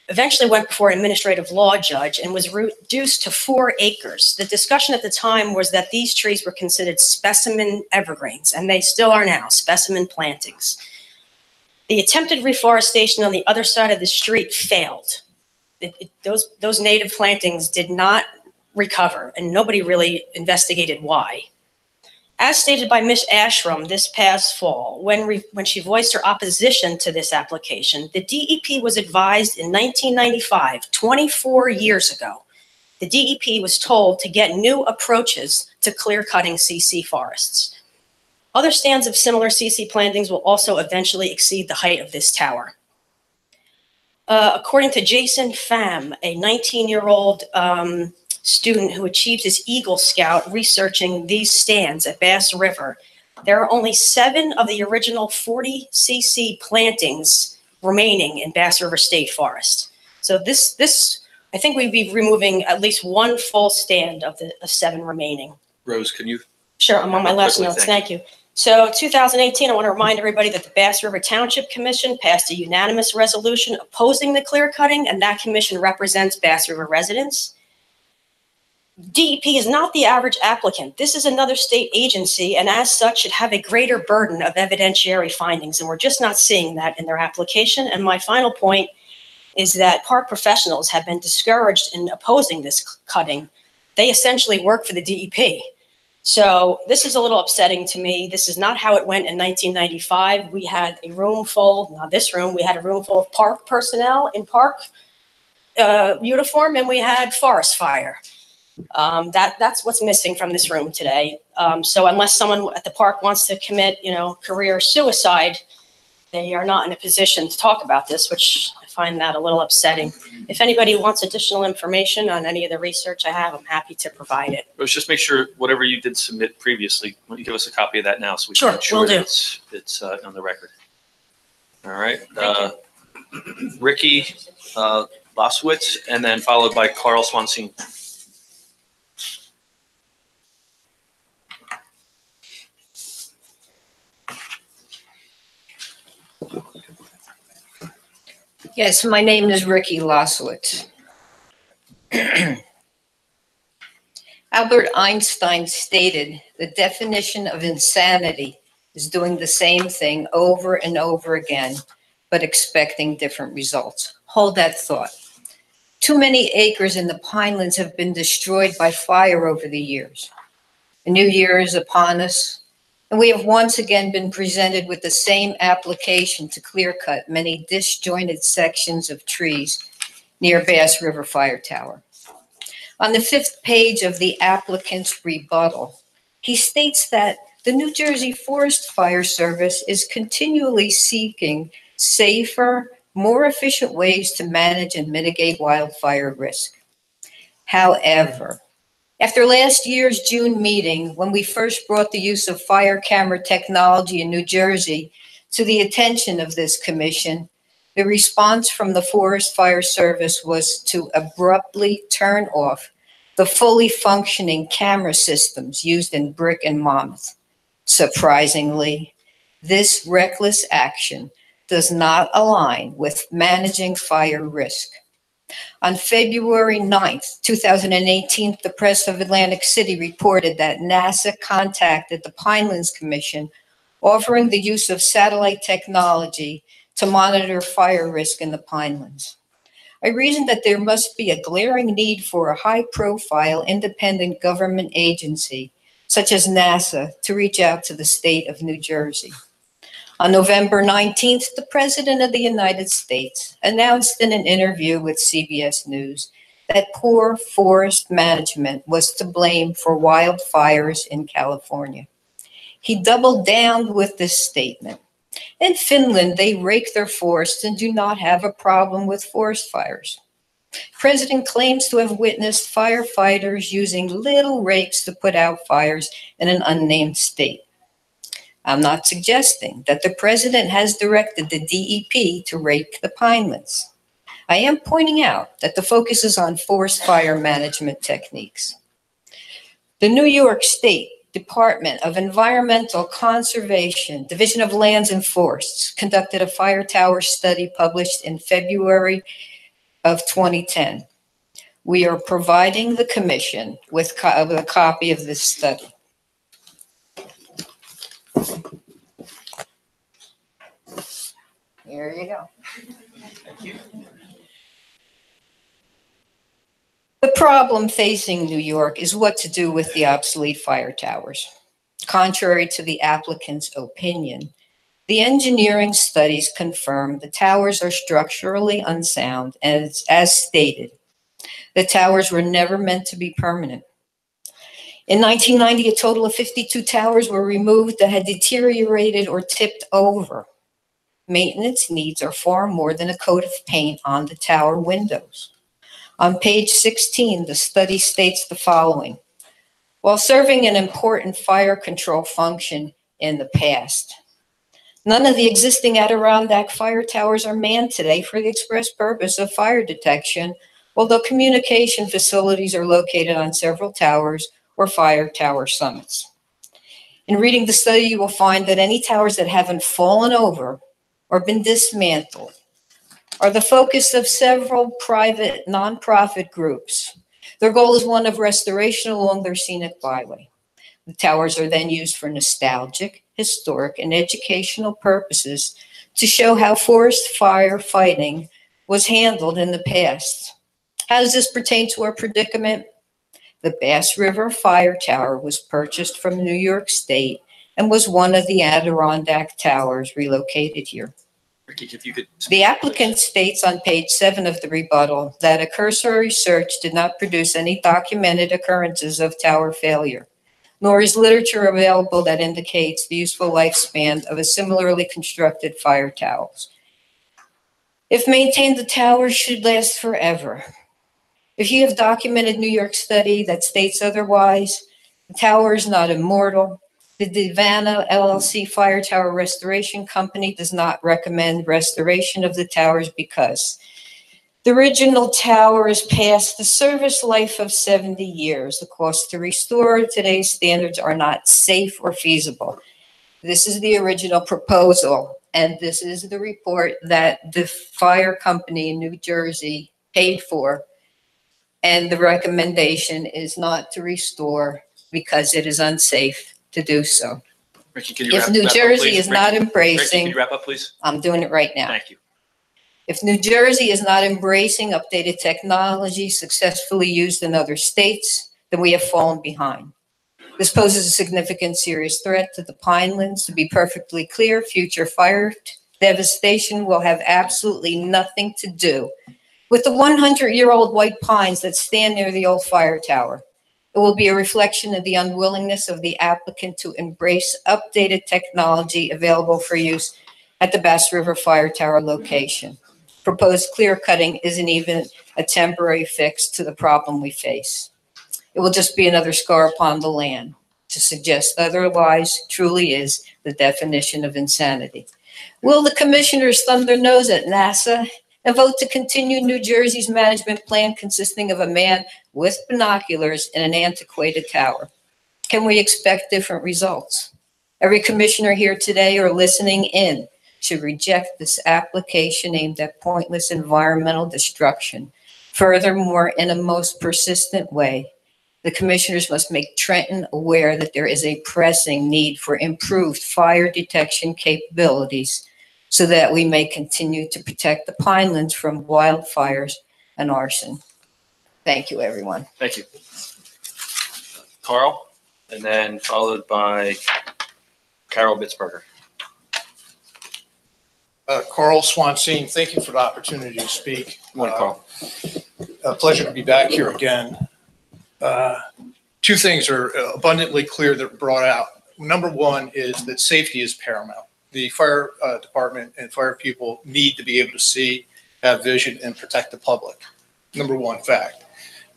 Speaker 17: eventually went before an administrative law judge and was reduced to 4 acres. The discussion at the time was that these trees were considered specimen evergreens, and they still are now, specimen plantings. The attempted reforestation on the other side of the street failed. Those native plantings did not recover, and nobody really investigated why. As stated by Ms. Ashram this past fall, when she voiced her opposition to this application, the DEP was advised in 1995, 24 years ago, the DEP was told to get new approaches to clear-cutting CC forests. Other stands of similar CC plantings will also eventually exceed the height of this tower. According to Jason Pham, a 19-year-old student who achieved his Eagle Scout researching these stands at Bass River, there are only 7 of the original 40 CC plantings remaining in Bass River State Forest. So this I think we'd be removing at least 1 full stand of the 7 remaining.
Speaker 1: Rose, can you?
Speaker 17: Sure, I'm on my last
Speaker 1: Quickly,
Speaker 17: notes, thank you. So 2018, I want to remind everybody that the Bass River Township Commission passed a unanimous resolution opposing the clear cutting, and that commission represents Bass River residents. DEP is not the average applicant. This is another state agency, and as such should have a greater burden of evidentiary findings, and we're just not seeing that in their application. And my final point is that park professionals have been discouraged in opposing this cutting. They essentially work for the DEP. So this is a little upsetting to me. This is not how it went in 1995. We had a room full, not this room, we had a room full of park personnel in park uniform, and we had forest fire. That's what's missing from this room today. So unless someone at the park wants to commit, career suicide, they are not in a position to talk about this, which I find that a little upsetting. If anybody wants additional information on any of the research I have, I'm happy to provide it.
Speaker 1: Rose, just make sure whatever you did submit previously, why don't you give us a copy of that now so we
Speaker 17: Sure,
Speaker 1: can ensure
Speaker 17: will do.
Speaker 1: that it's on the record. All right. Ricky Loswitz, and then followed by Carl Swansine.
Speaker 18: Yes, my name is Ricky Loswitz. Albert Einstein stated, the definition of insanity is doing the same thing over and over again, but expecting different results. Hold that thought. Too many acres in the Pinelands have been destroyed by fire over the years. A new year is upon us, and we have once again been presented with the same application to clear cut many disjointed sections of trees near Bass River Fire Tower. On the 5th page of the applicant's rebuttal, he states that the New Jersey Forest Fire Service is continually seeking safer, more efficient ways to manage and mitigate wildfire risk. However, after last year's June meeting, when we first brought the use of fire camera technology in New Jersey to the attention of this commission, the response from the Forest Fire Service was to abruptly turn off the fully functioning camera systems used in Brick and Monmouth. Surprisingly, this reckless action does not align with managing fire risk. On February 9th, 2018, the press of Atlantic City reported that NASA contacted the Pinelands Commission offering the use of satellite technology to monitor fire risk in the Pinelands. I reasoned that there must be a glaring need for a high-profile independent government agency, such as NASA, to reach out to the state of New Jersey. On November 19th, the President of the United States announced in an interview with CBS News that poor forest management was to blame for wildfires in California. He doubled down with this statement. In Finland, they rake their forests and do not have a problem with forest fires. The President claims to have witnessed firefighters using little rakes to put out fires in an unnamed state. I'm not suggesting that the President has directed the DEP to rake the Pinelands. I am pointing out that the focus is on forest fire management techniques. The New York State Department of Environmental Conservation, Division of Lands and Forests, conducted a fire tower study published in February of 2010. We are providing the commission with a copy of this study. Here you go. The problem facing New York is what to do with the obsolete fire towers. Contrary to the applicant's opinion, the engineering studies confirm the towers are structurally unsound, as stated. The towers were never meant to be permanent. In 1990, a total of 52 towers were removed that had deteriorated or tipped over. Maintenance needs are far more than a coat of paint on the tower windows. On page 16, the study states the following. While serving an important fire control function in the past, none of the existing Adirondack fire towers are manned today for the express purpose of fire detection, although communication facilities are located on several towers or fire tower summits. In reading the study, you will find that any towers that haven't fallen over or been dismantled are the focus of several private nonprofit groups. Their goal is one of restoration along their scenic byway. The towers are then used for nostalgic, historic, and educational purposes to show how forest fire fighting was handled in the past. How does this pertain to our predicament? The Bass River Fire Tower was purchased from New York State and was one of the Adirondack towers relocated here.
Speaker 1: Ricky, if you could.
Speaker 18: The applicant states on page 7 of the rebuttal that a cursory search did not produce any documented occurrences of tower failure, nor is literature available that indicates the useful lifespan of a similarly constructed fire towers. If maintained, the tower should last forever. If you have documented New York study that states otherwise, the tower is not immortal. The Divana LLC Fire Tower Restoration Company does not recommend restoration of the towers because the original tower is past the service life of 70 years. The cost to restore today's standards are not safe or feasible. This is the original proposal, and this is the report that the fire company in New Jersey paid for. And the recommendation is not to restore because it is unsafe to do so.
Speaker 1: Ricky, can you
Speaker 18: If
Speaker 1: wrap
Speaker 18: New
Speaker 1: up,
Speaker 18: Jersey
Speaker 1: please?
Speaker 18: is not
Speaker 1: Ricky,
Speaker 18: embracing,
Speaker 1: can you wrap up, please?
Speaker 18: I'm doing it right now.
Speaker 1: Thank you.
Speaker 18: If New Jersey is not embracing updated technology successfully used in other states, then we have fallen behind. This poses a significant serious threat to the Pinelands. To be perfectly clear, future fire devastation will have absolutely nothing to do with the 100-year-old white pines that stand near the old fire tower. It will be a reflection of the unwillingness of the applicant to embrace updated technology available for use at the Bass River Fire Tower location. Proposed clear cutting isn't even a temporary fix to the problem we face. It will just be another scar upon the land. To suggest otherwise truly is the definition of insanity. Will the commissioners thumb their nose at NASA and vote to continue New Jersey's management plan consisting of a man with binoculars in an antiquated tower? Can we expect different results? Every commissioner here today or listening in should reject this application aimed at pointless environmental destruction. Furthermore, in a most persistent way, the commissioners must make Trenton aware that there is a pressing need for improved fire detection capabilities so that we may continue to protect the Pinelands from wildfires and arson. Thank you, everyone.
Speaker 1: Thank you. Carl, and then followed by Carol Bitzberger.
Speaker 19: Carl Swansea, thank you for the opportunity to speak.
Speaker 1: Good morning, Carl.
Speaker 19: A pleasure to be back here again. Two things are abundantly clear that were brought out. Number one is that safety is paramount. The fire department and fire people need to be able to see, have vision, and protect the public. Number one fact.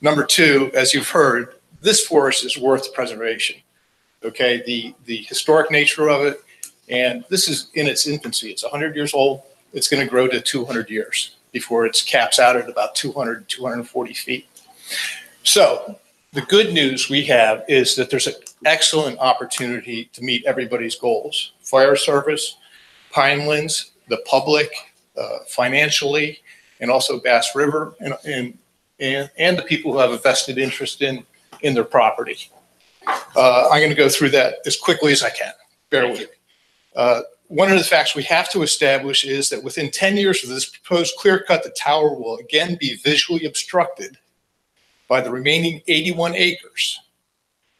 Speaker 19: Number two, as you've heard, this forest is worth preservation. Okay, the historic nature of it, and this is in its infancy. It's 100 years old. It's going to grow to 200 years before it caps out at about 200, 240 feet. So The good news we have is that there's an excellent opportunity to meet everybody's goals. Fire service, Pinelands, the public, financially, and also Bass River, and the people who have a vested interest in their property. I'm going to go through that as quickly as I can. Bear with me. One of the facts we have to establish is that within 10 years of this proposed clear cut, the tower will again be visually obstructed by the remaining 81 acres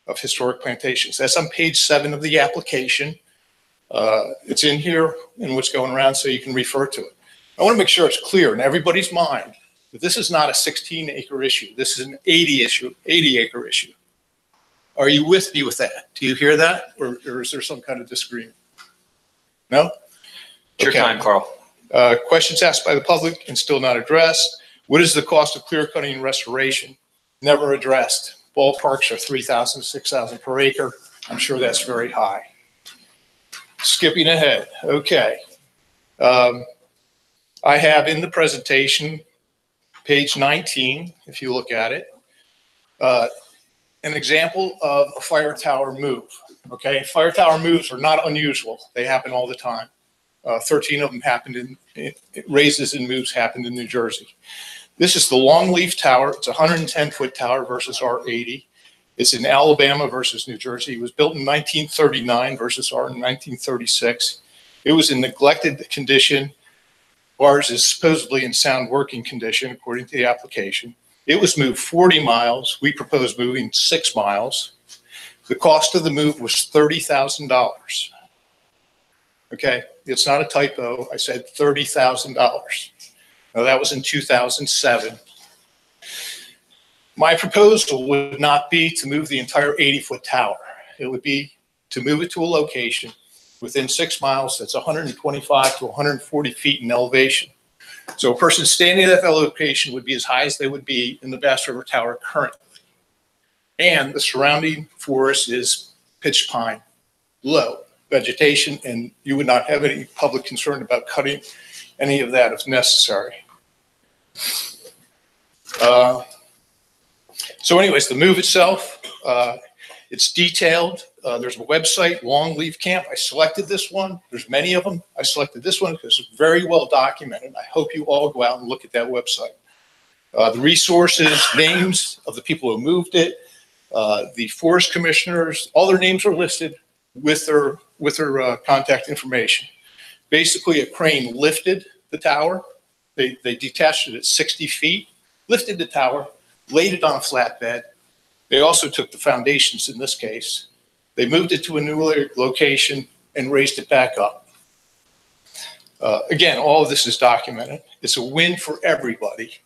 Speaker 19: of historic plantations. That's on page 7 of the application. It's in here and what's going around, so you can refer to it. I want to make sure it's clear in everybody's mind that this is not a 16-acre issue. This is an 80-acre issue. Are you with me with that? Do you hear that? Or is there some kind of disagreement? No?
Speaker 1: It's your time, Carl.
Speaker 19: Questions asked by the public and still not addressed. What is the cost of clear cutting and restoration? Never addressed. Ballparks are $3,000, $6,000 per acre. I'm sure that's very high. Skipping ahead. Okay. I have in the presentation, page 19, if you look at it, an example of a fire tower move. Okay, fire tower moves are not unusual. They happen all the time. 13 of them happened raises and moves happened in New Jersey. This is the Longleaf Tower. It's a 110-foot tower versus our 80. It's in Alabama versus New Jersey. It was built in 1939 versus our in 1936. It was in neglected condition. Ours is supposedly in sound working condition, according to the application. It was moved 40 miles. We proposed moving 6 miles. The cost of the move was $30,000. Okay, it's not a typo. I said $30,000. Now that was in 2007. My proposal would not be to move the entire 80-foot tower. It would be to move it to a location within 6 miles that's 125 to 140 feet in elevation. So a person standing at that location would be as high as they would be in the Bass River Tower currently. And the surrounding forest is pitch pine, low vegetation, and you would not have any public concern about cutting any of that if necessary. So anyways, the move itself, it's detailed. There's a website, Longleaf Camp. I selected this one. There's many of them. I selected this one because it's very well documented. I hope you all go out and look at that website. The resources, names of the people who moved it, the forest commissioners, all their names are listed with their contact information. Basically, a crane lifted the tower. They detached it at 60 feet, lifted the tower, laid it on a flatbed. They also took the foundations in this case. They moved it to a new location and raised it back up. Again, all of this is documented. It's a win for everybody.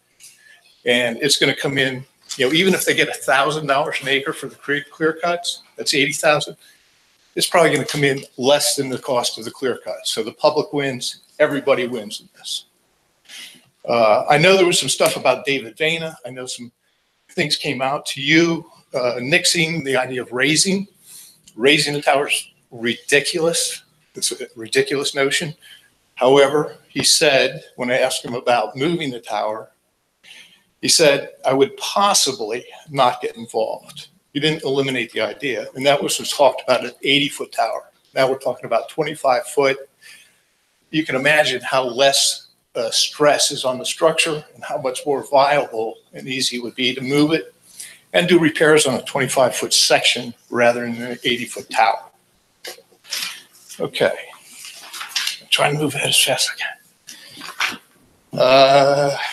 Speaker 19: And it's going to come in, even if they get $1,000 an acre for the clear cuts, that's $80,000. It's probably going to come in less than the cost of the clear cut. So the public wins, everybody wins in this. I know there was some stuff about David Vena. I know some things came out to you, nixing the idea of raising the tower's ridiculous. It's a ridiculous notion. However, he said, when I asked him about moving the tower, he said, I would possibly not get involved. He didn't eliminate the idea. And that was talked about an 80-foot tower. Now we're talking about 25 foot. You can imagine how less stress is on the structure and how much more viable and easy it would be to move it and do repairs on a 25-foot section rather than an 80-foot tower. Okay. I'm trying to move ahead as fast as I can.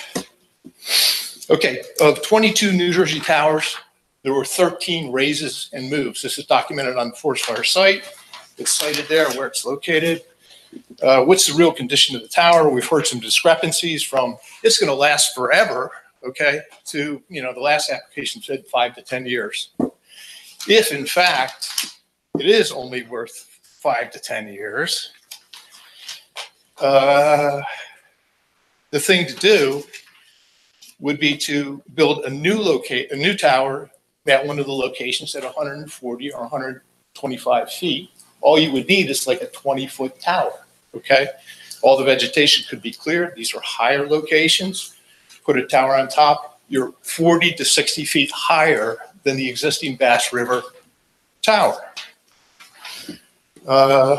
Speaker 19: Okay, of 22 New Jersey towers, there were 13 raises and moves. This is documented on the forest fire site. It's cited there where it's located. What's the real condition of the tower? We've heard some discrepancies from it's going to last forever, okay, to, the last application said 5 to 10 years. If, in fact, it is only worth 5 to 10 years, the thing to do would be to build a new tower at one of the locations at 140 or 125 feet. All you would need is like a 20-foot tower, okay? All the vegetation could be cleared. These are higher locations. Put a tower on top. You're 40 to 60 feet higher than the existing Bass River tower. I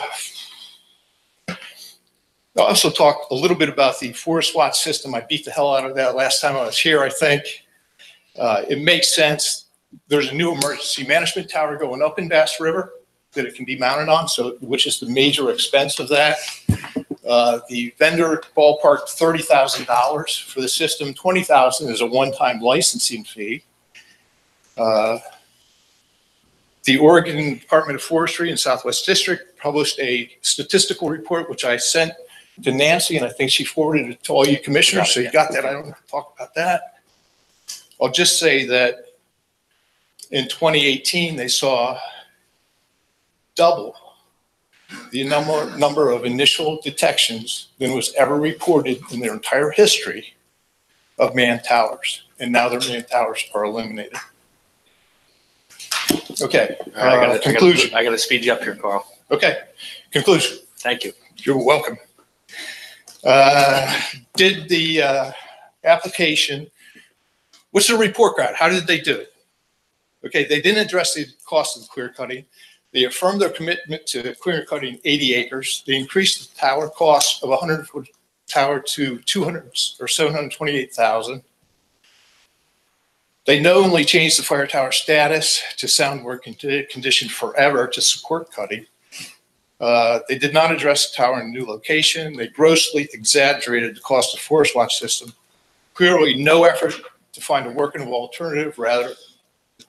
Speaker 19: also talked a little bit about the forest watch system. I beat the hell out of that last time I was here, I think. It makes sense. There's a new emergency management tower going up in Bass River that it can be mounted on, so which is the major expense of that. The vendor ballparked $30,000 for the system. $20,000 is a one-time licensing fee. The Oregon Department of Forestry and Southwest District published a statistical report, which I sent to Nancy, and I think she forwarded it to all you commissioners, so you got that. I don't have to talk about that. I'll just say that in 2018, they saw double the number of initial detections than was ever reported in their entire history of manned towers. And now their manned towers are eliminated. Okay, conclusion.
Speaker 1: I gotta speed you up here, Carl.
Speaker 19: Okay, conclusion.
Speaker 1: Thank you.
Speaker 19: You're welcome. Did the application, what's the report card? How did they do it? Okay, they didn't address the cost of the clear cutting. They affirmed their commitment to clear cutting 80 acres. They increased the tower cost of a 100-foot tower to 200 or 728,000. They not only changed the fire tower status to sound work condition forever to support cutting. They did not address the tower in a new location. They grossly exaggerated the cost of forest watch system. Clearly no effort to find a workable alternative, rather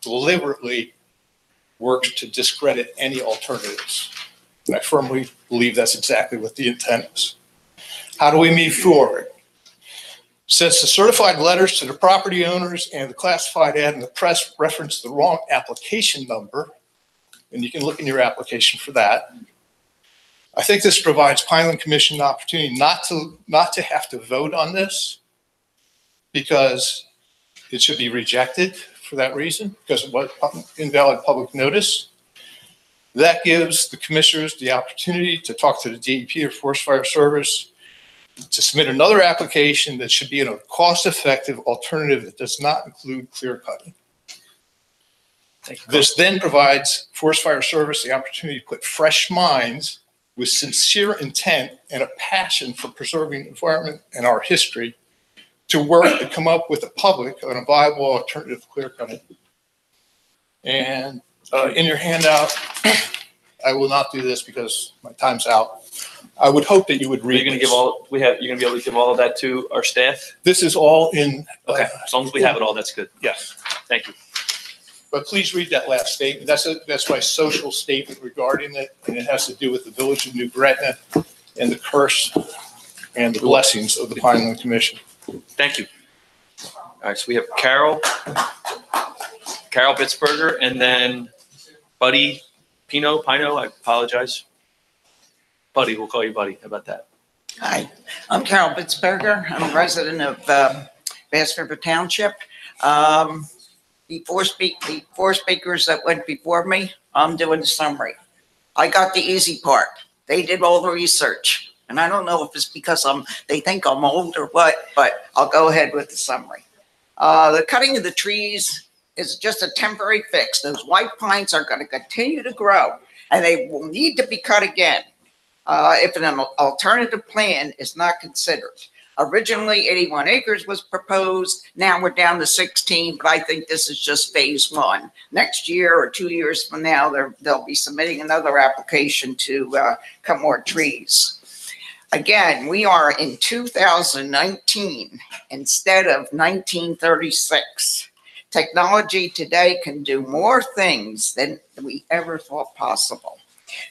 Speaker 19: deliberately works to discredit any alternatives. And I firmly believe that's exactly what the intent is. How do we move forward? Since the certified letters to the property owners and the classified ad in the press reference the wrong application number, and you can look in your application for that, I think this provides Pineland Commission an opportunity not to have to vote on this, because it should be rejected for that reason, because of what invalid public notice. That gives the commissioners the opportunity to talk to the DEP or Forest Fire Service to submit another application that should be a cost-effective alternative that does not include clear cutting. This then provides Forest Fire Service the opportunity to put fresh minds with sincere intent and a passion for preserving the environment and our history to work to come up with the public on a viable alternative to clear cutting. And in your handout, I will not do this because my time's out. I would hope that you would read.
Speaker 1: You're going to give all you're going to be able to give all of that to our staff.
Speaker 19: This is all in.
Speaker 1: Okay, as long as we have it all, that's good.
Speaker 19: Yes.
Speaker 1: Thank you.
Speaker 19: But please read that last statement. That's my social statement regarding it, and it has to do with the Village of New Gretna and the curse and the blessings of the Pineland Commission.
Speaker 1: Thank you. All right, so we have Carol Bitzberger, and then Buddy Pino, I apologize. Buddy, we'll call you Buddy. How about that?
Speaker 20: Hi, I'm Carol Bitzberger. I'm a resident of Bass River Township. The four speakers that went before me, I'm doing the summary. I got the easy part. They did all the research. And I don't know if it's because they think I'm old or what, but I'll go ahead with the summary. The cutting of the trees is just a temporary fix. Those white pines are going to continue to grow, and they will need to be cut again if an alternative plan is not considered. Originally, 81 acres was proposed. Now we're down to 16, but I think this is just phase one. Next year or 2 years from now, they'll be submitting another application to cut more trees. Again, we are in 2019 instead of 1936. Technology today can do more things than we ever thought possible.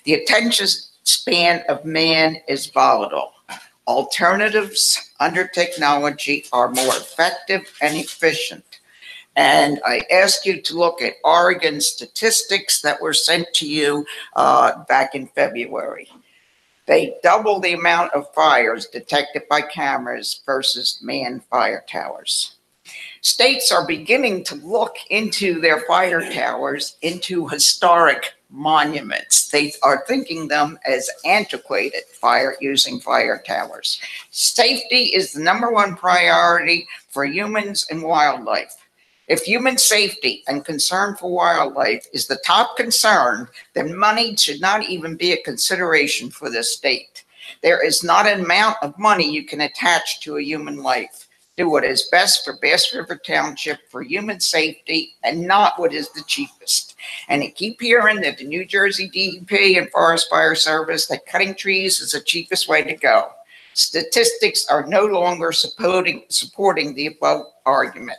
Speaker 20: The attention span of man is volatile. Alternatives under technology are more effective and efficient. And I ask you to look at Oregon statistics that were sent to you back in February. They double the amount of fires detected by cameras versus manned fire towers. States are beginning to look into their fire towers into historic monuments. They are thinking them as antiquated using fire towers. Safety is the #1 priority for humans and wildlife. If human safety and concern for wildlife is the top concern, then money should not even be a consideration for this state. There is not an amount of money you can attach to a human life. Do what is best for Bass River Township for human safety and not what is the cheapest. And I keep hearing that the New Jersey DEP and Forest Fire Service, that cutting trees is the cheapest way to go. Statistics are no longer supporting the above argument.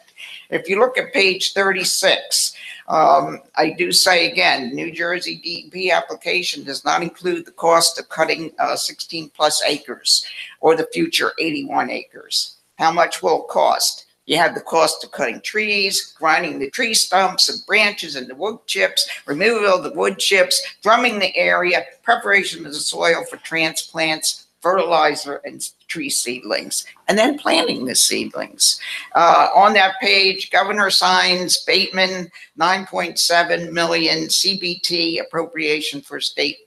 Speaker 20: If you look at page 36, I do say again, New Jersey DEP application does not include the cost of cutting 16 plus acres or the future 81 acres. How much will it cost? You have the cost of cutting trees, grinding the tree stumps and branches into wood chips, removal of the wood chips, drumming the area, preparation of the soil for transplants, fertilizer, and tree seedlings, and then planting the seedlings. On that page, Governor signs Bateman 9.7 million CBT appropriation for state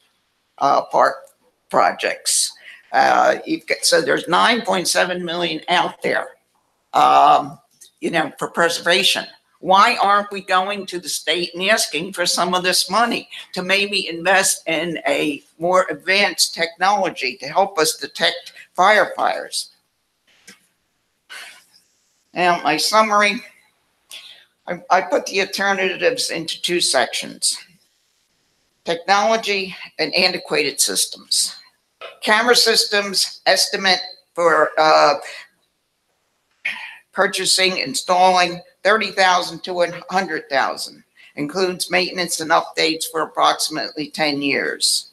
Speaker 20: park projects. So there's 9.7 million out there, for preservation. Why aren't we going to the state and asking for some of this money to maybe invest in a more advanced technology to help us detect firefighters? Now, my summary, I put the alternatives into two sections: technology and antiquated systems. Camera systems estimate for purchasing, installing $30,000 to $100,000. Includes maintenance and updates for approximately 10 years.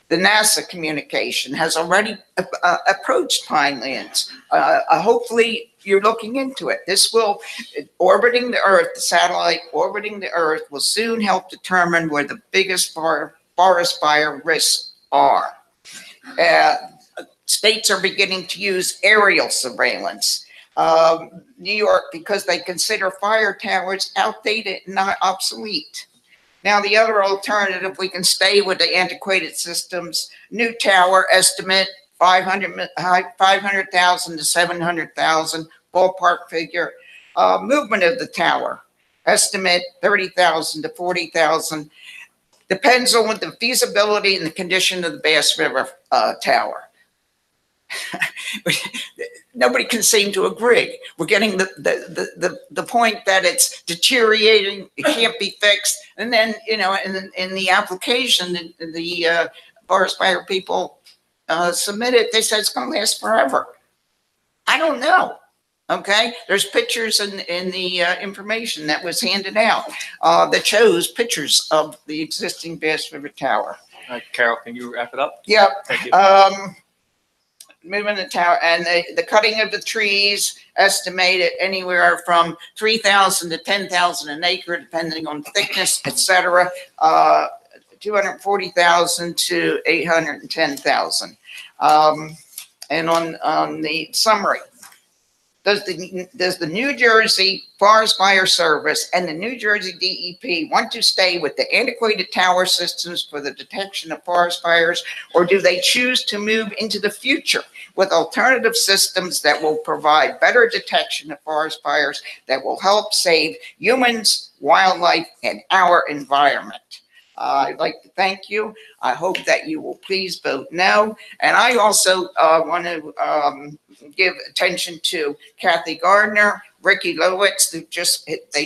Speaker 20: The NASA communication has already approached Pinelands. Hopefully you're looking into it. This will, orbiting the Earth, the satellite orbiting the Earth will soon help determine where the biggest forest fire risks are. States are beginning to use aerial surveillance. New York, because they consider fire towers outdated and not obsolete. Now, the other alternative, we can stay with the antiquated systems. New tower estimate, 500,000 to 700,000, ballpark figure. Movement of the tower, estimate 30,000 to 40,000. Depends on the feasibility and the condition of the Bass River Tower. Nobody can seem to agree. We're getting the point that it's deteriorating, it can't be fixed, and then in the application, the forest fire people submitted, they said it's going to last forever. I don't know. Okay, there's pictures in the information that was handed out that shows pictures of the existing Bass River Tower.
Speaker 1: All right, Carol, can you wrap it up?
Speaker 20: Yep.
Speaker 1: Thank you.
Speaker 20: Moving the tower and the cutting of the trees estimated anywhere from 3,000 to 10,000 an acre, depending on thickness, etc. 240,000 to 810,000. And on the summary, does the New Jersey Forest Fire Service and the New Jersey DEP want to stay with the antiquated tower systems for the detection of forest fires, or do they choose to move into the future with alternative systems that will provide better detection of forest fires that will help save humans, wildlife, and our environment? I'd like to thank you. I hope that you will please vote no. And I also want to give attention to Kathy Gardner, Ricky Lowitz, they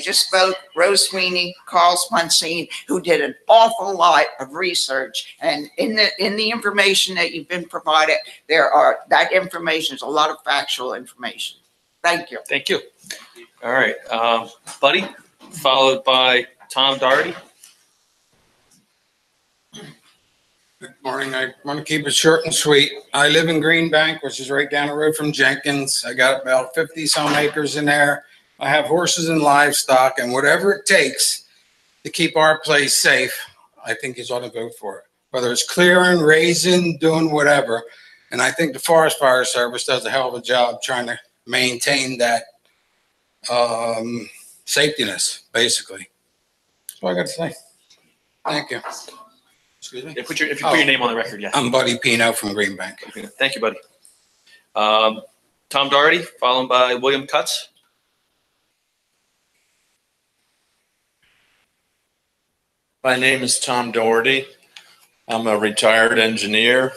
Speaker 20: just spoke, Rose Sweeney, Carl Sponsine, who did an awful lot of research. And in the information that you've been provided, that information is a lot of factual information. Thank you.
Speaker 1: Thank you. All right, Buddy, followed by Tom Doherty.
Speaker 10: Good morning. I want to keep it short and sweet. I live in Green Bank, which is right down the road from Jenkins. I got about 50 some acres in there. I have horses and livestock, and whatever it takes to keep our place safe, I think you ought to vote for it. Whether it's clearing, raising, doing whatever. And I think the Forest Fire Service does a hell of a job trying to maintain that safetiness, basically. That's all I got to say. Thank you. Excuse me?
Speaker 1: If you put your name on the record, yes.
Speaker 10: I'm Buddy Pino from Green Bank.
Speaker 1: Okay. Thank you, Buddy. Tom Doherty, followed by William Cutts.
Speaker 21: My name is Tom Doherty. I'm a retired engineer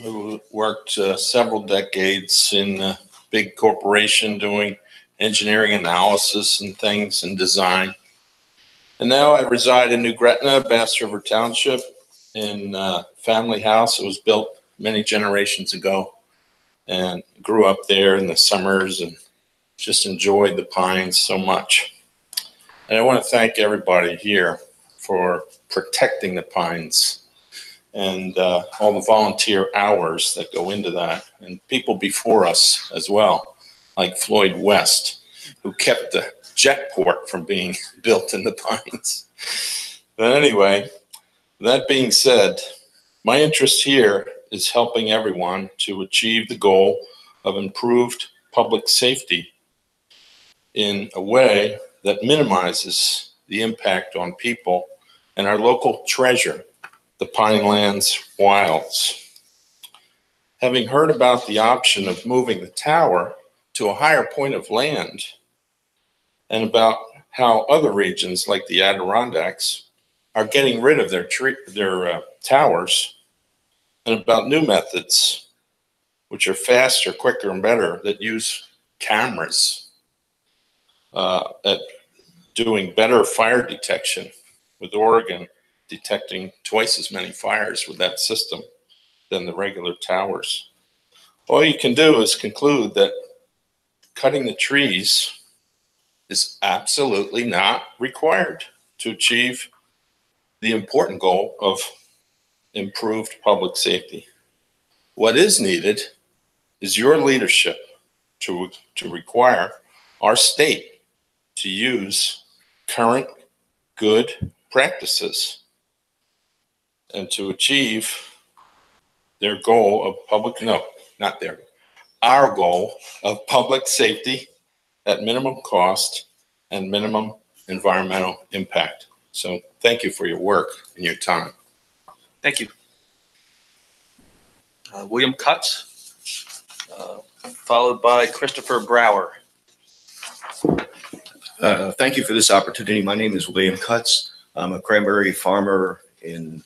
Speaker 21: who worked several decades in a big corporation doing engineering analysis and things and design. And now I reside in New Gretna, Bass River Township, in a family house. It was built many generations ago, and grew up there in the summers and just enjoyed the pines so much. And I want to thank everybody here for protecting the pines and all the volunteer hours that go into that, and people before us as well, like Floyd West, who kept the jetport from being built in the pines. But anyway, that being said, my interest here is helping everyone to achieve the goal of improved public safety in a way that minimizes the impact on people and our local treasure, the Pinelands wilds. Having heard about the option of moving the tower to a higher point of land, and about how other regions like the Adirondacks are getting rid of their towers, and about new methods which are faster, quicker, and better that use cameras at doing better fire detection, with Oregon detecting twice as many fires with that system than the regular towers. All you can do is conclude that cutting the trees is absolutely not required to achieve the important goal of improved public safety. What is needed is your leadership to require our state to use current good practices and to achieve their goal of our goal of public safety at minimum cost and minimum environmental impact. So thank you for your work and your time.
Speaker 1: Thank you. William Cutts, followed by Christopher Brower.
Speaker 22: Thank you for this opportunity. My name is William Cutts. I'm a cranberry farmer in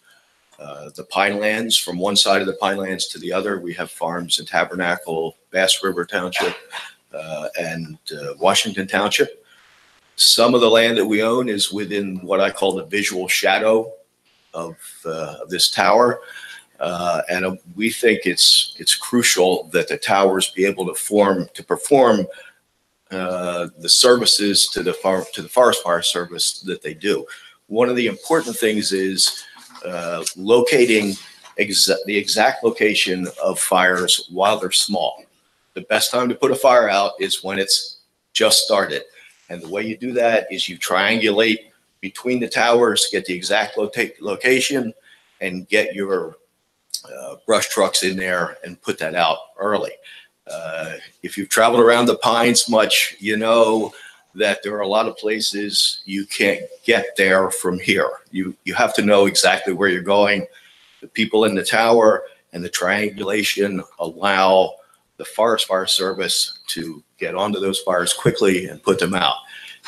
Speaker 22: the Pinelands. From one side of the Pinelands to the other, we have farms in Tabernacle, Bass River Township, and Washington Township. Some of the land that we own is within what I call the visual shadow of this tower. And we think it's crucial that the towers be able to perform the services to the Forest Fire Service that they do. One of the important things is locating the exact location of fires while they're small. The best time to put a fire out is when it's just started. And the way you do that is you triangulate between the towers, get the exact location, and get your brush trucks in there and put that out early. If you've traveled around the pines much, you know that there are a lot of places you can't get there from here. You have to know exactly where you're going. The people in the tower and the triangulation allow the Forest Fire Service to get onto those fires quickly and put them out.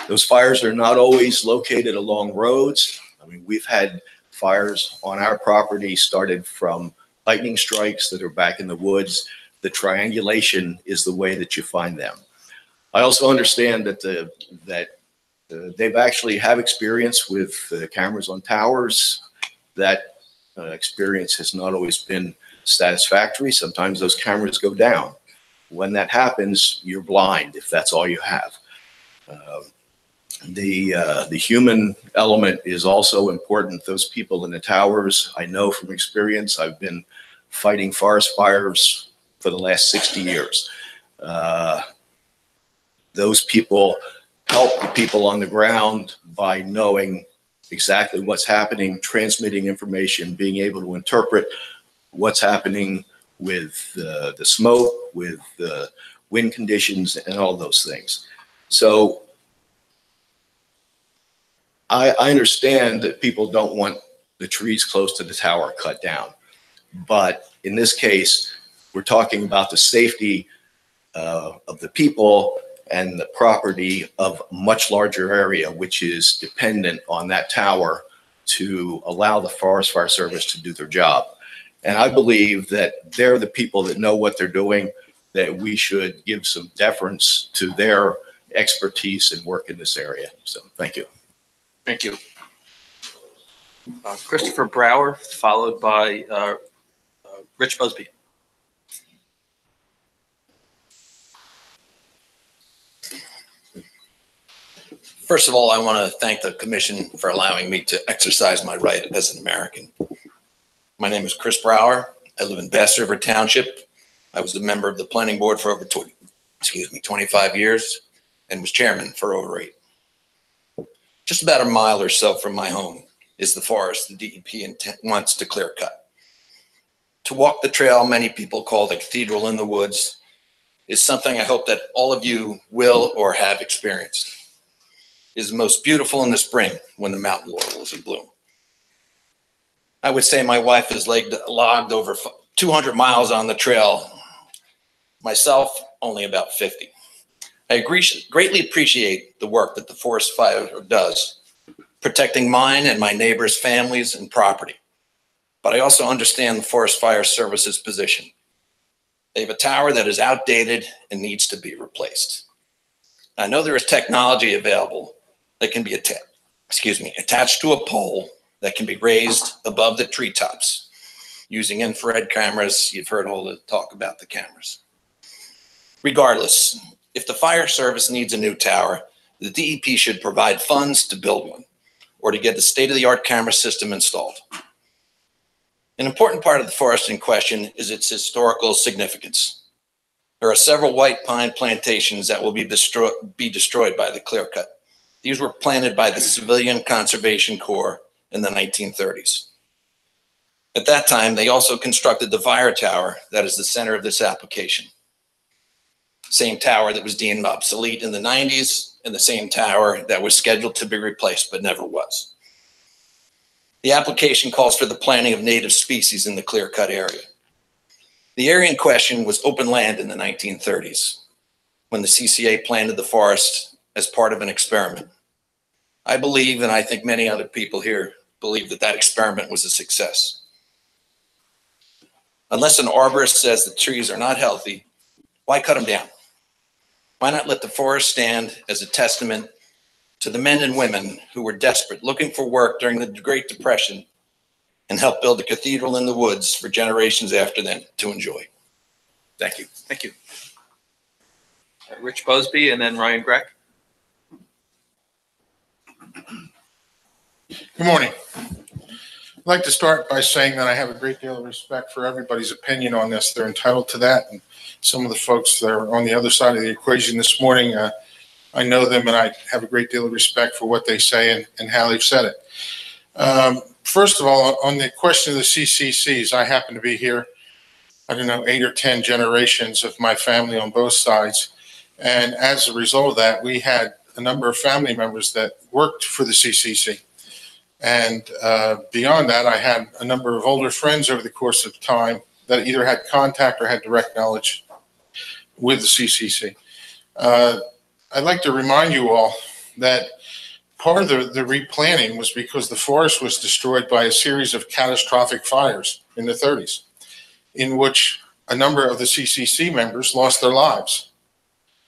Speaker 22: Those fires are not always located along roads. I mean, we've had fires on our property started from lightning strikes that are back in the woods. The triangulation is the way that you find them. I also understand that they've actually have experience with cameras on towers. That experience has not always been satisfactory. Sometimes those cameras go down. When that happens, you're blind if that's all you have. The human element is also important. Those people in the towers, I know from experience, I've been fighting forest fires for the last 60 years. Those people help the people on the ground by knowing exactly what's happening, transmitting information, being able to interpret what's happening with the smoke, with the wind conditions, and all those things. So I understand that people don't want the trees close to the tower cut down. But in this case, we're talking about the safety of the people and the property of a much larger area, which is dependent on that tower to allow the Forest Fire Service to do their job. And I believe that they're the people that know what they're doing, that we should give some deference to their expertise and work in this area. So thank you.
Speaker 1: Thank you. Christopher Brower, followed by Rich Busby.
Speaker 2: First of all, I want to thank the commission for allowing me to exercise my right as an American. My name is Chris Brower. I live in Bass River Township. I was a member of the planning board for over 25 years and was chairman for over 8. Just about a mile or so from my home is the forest the DEP wants to clear cut. To walk the trail many people call the Cathedral in the Woods is something I hope that all of you will or have experienced. It is most beautiful in the spring when the mountain laurel is in bloom. I would say my wife has logged over 200 miles on the trail. Myself, only about 50. I greatly appreciate the work that the forest fire does, protecting mine and my neighbors' families and property. But I also understand the Forest Fire Service's position. They have a tower that is outdated and needs to be replaced. I know there is technology available that can be attached to a pole that can be raised above the treetops using infrared cameras. You've heard all the talk about the cameras. Regardless, if the fire service needs a new tower, the DEP should provide funds to build one or to get the state-of-the-art camera system installed. An important part of the forest in question is its historical significance. There are several white pine plantations that will be destroyed by the clear cut. These were planted by the Civilian Conservation Corps in the 1930s. At that time, they also constructed the fire tower that is the center of this application. Same tower that was deemed obsolete in the 90s and the same tower that was scheduled to be replaced but never was. The application calls for the planting of native species in the clear-cut area. The area in question was open land in the 1930s when the CCA planted the forest as part of an experiment. I believe, and I think many other people here believe, that that experiment was a success. Unless an arborist says the trees are not healthy, why cut them down? Why not let the forest stand as a testament to the men and women who were desperate, looking for work during the Great Depression, and help build a cathedral in the woods for generations after them to enjoy? Thank you.
Speaker 1: Thank you. Rich Busby and then Ryan Greck.
Speaker 19: Good morning. I'd like to start by saying that I have a great deal of respect for everybody's opinion on this. They're entitled to that. And some of the folks that are on the other side of the equation this morning, I know them and I have a great deal of respect for what they say and how they've said it. First of all, on the question of the CCCs, I happen to be here, 8 or 10 generations of my family on both sides. And as a result of that, we had a number of family members that worked for the CCC. And beyond that, I had a number of older friends over the course of time that either had contact or had direct knowledge with the CCC. I'd like to remind you all that part of the replanting was because the forest was destroyed by a series of catastrophic fires in the 30s, in which a number of the CCC members lost their lives.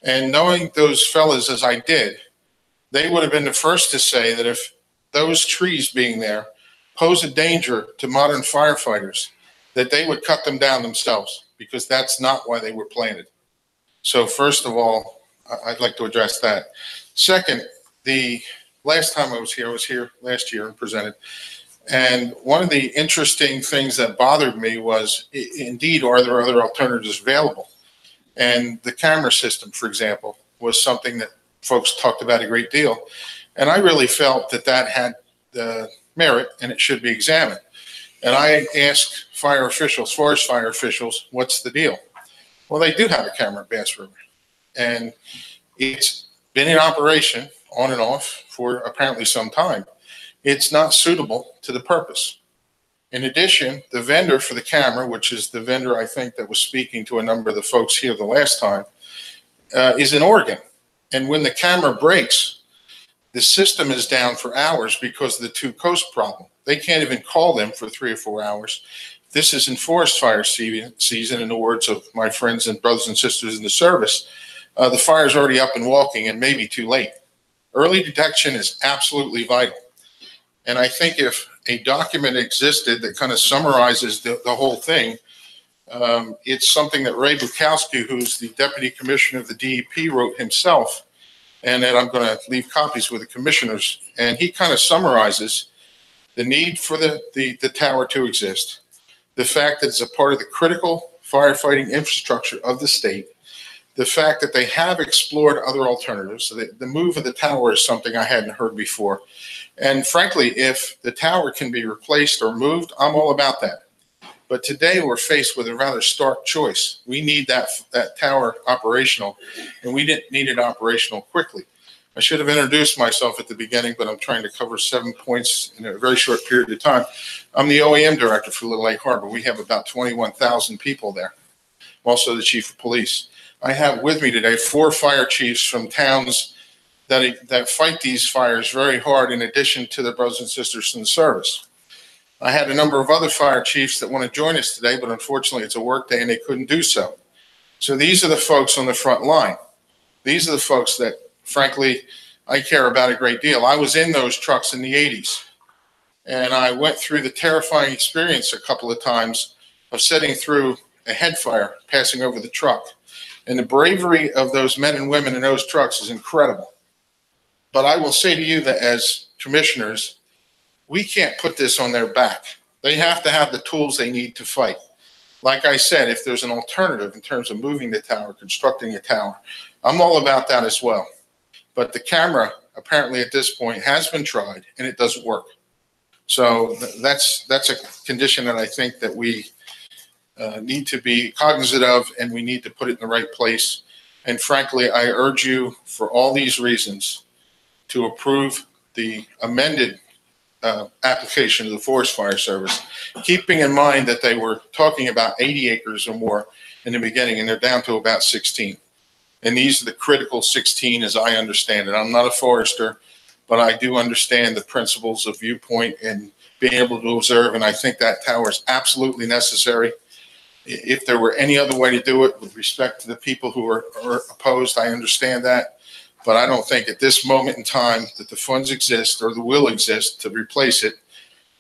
Speaker 19: And knowing those fellas as I did, they would have been the first to say that if those trees being there pose a danger to modern firefighters, that they would cut them down themselves, because that's not why they were planted. So first of all, I'd like to address that. Second, the last time I was here last year and presented. And one of the interesting things that bothered me was, indeed, are there other alternatives available? And the camera system, for example, was something that folks talked about a great deal. And I really felt that that had merit and it should be examined. And I asked fire officials, forest fire officials, what's the deal? Well, they do have a camera at Bass River. And it's been in operation on and off for apparently some time. It's not suitable to the purpose. In addition, the vendor for the camera, which is the vendor I think that was speaking to a number of the folks here the last time, is in Oregon. And when the camera breaks, The system is down for hours because of the two coast problem. They can't even call them for 3 or 4 hours. This is in forest fire season, in the words of my friends and brothers and sisters in the service. The fire's already up and walking and maybe too late. Early detection is absolutely vital. And I think if a document existed that kind of summarizes the whole thing, it's something that Ray Bukowski, who's the Deputy Commissioner of the DEP, wrote himself, and that I'm going to leave copies with the commissioners. And he kind of summarizes the need for the tower to exist, the fact that it's a part of the critical firefighting infrastructure of the state, the fact that they have explored other alternatives. So the move of the tower is something I hadn't heard before. And frankly, if the tower can be replaced or moved, I'm all about that. But today we're faced with a rather stark choice. We need that tower operational, and we didn't need it operational quickly. I should have introduced myself at the beginning, but I'm trying to cover 7 points in a very short period of time. I'm the OEM director for Little Lake Harbor. We have about 21,000 people there. I'm also the chief of police. I have with me today 4 fire chiefs from towns that fight these fires very hard, in addition to their brothers and sisters in the service. I had a number of other fire chiefs that want to join us today, but unfortunately it's a work day and they couldn't do so. So these are the folks on the front line. These are the folks that, frankly, I care about a great deal. I was in those trucks in the 80s, and I went through the terrifying experience a couple of times of sitting through a head fire passing over the truck. And the bravery of those men and women in those trucks is incredible. But I will say to you that as commissioners, we can't put this on their back. They have to have the tools they need to fight. Like I said, if there's an alternative in terms of moving the tower, constructing a tower, I'm all about that as well. But the camera, apparently at this point, has been tried and it doesn't work. So that's a condition that I think that we need to be cognizant of, and we need to put it in the right place. And frankly, I urge you, for all these reasons, to approve the amended application to the Forest Fire Service, keeping in mind that they were talking about 80 acres or more in the beginning, and they're down to about 16. And these are the critical 16 as I understand it. I'm not a forester, but I do understand the principles of viewpoint and being able to observe, and I think that tower is absolutely necessary. If there were any other way to do it with respect to the people who are opposed, I understand that. But I don't think at this moment in time that the funds exist or the will exist to replace it.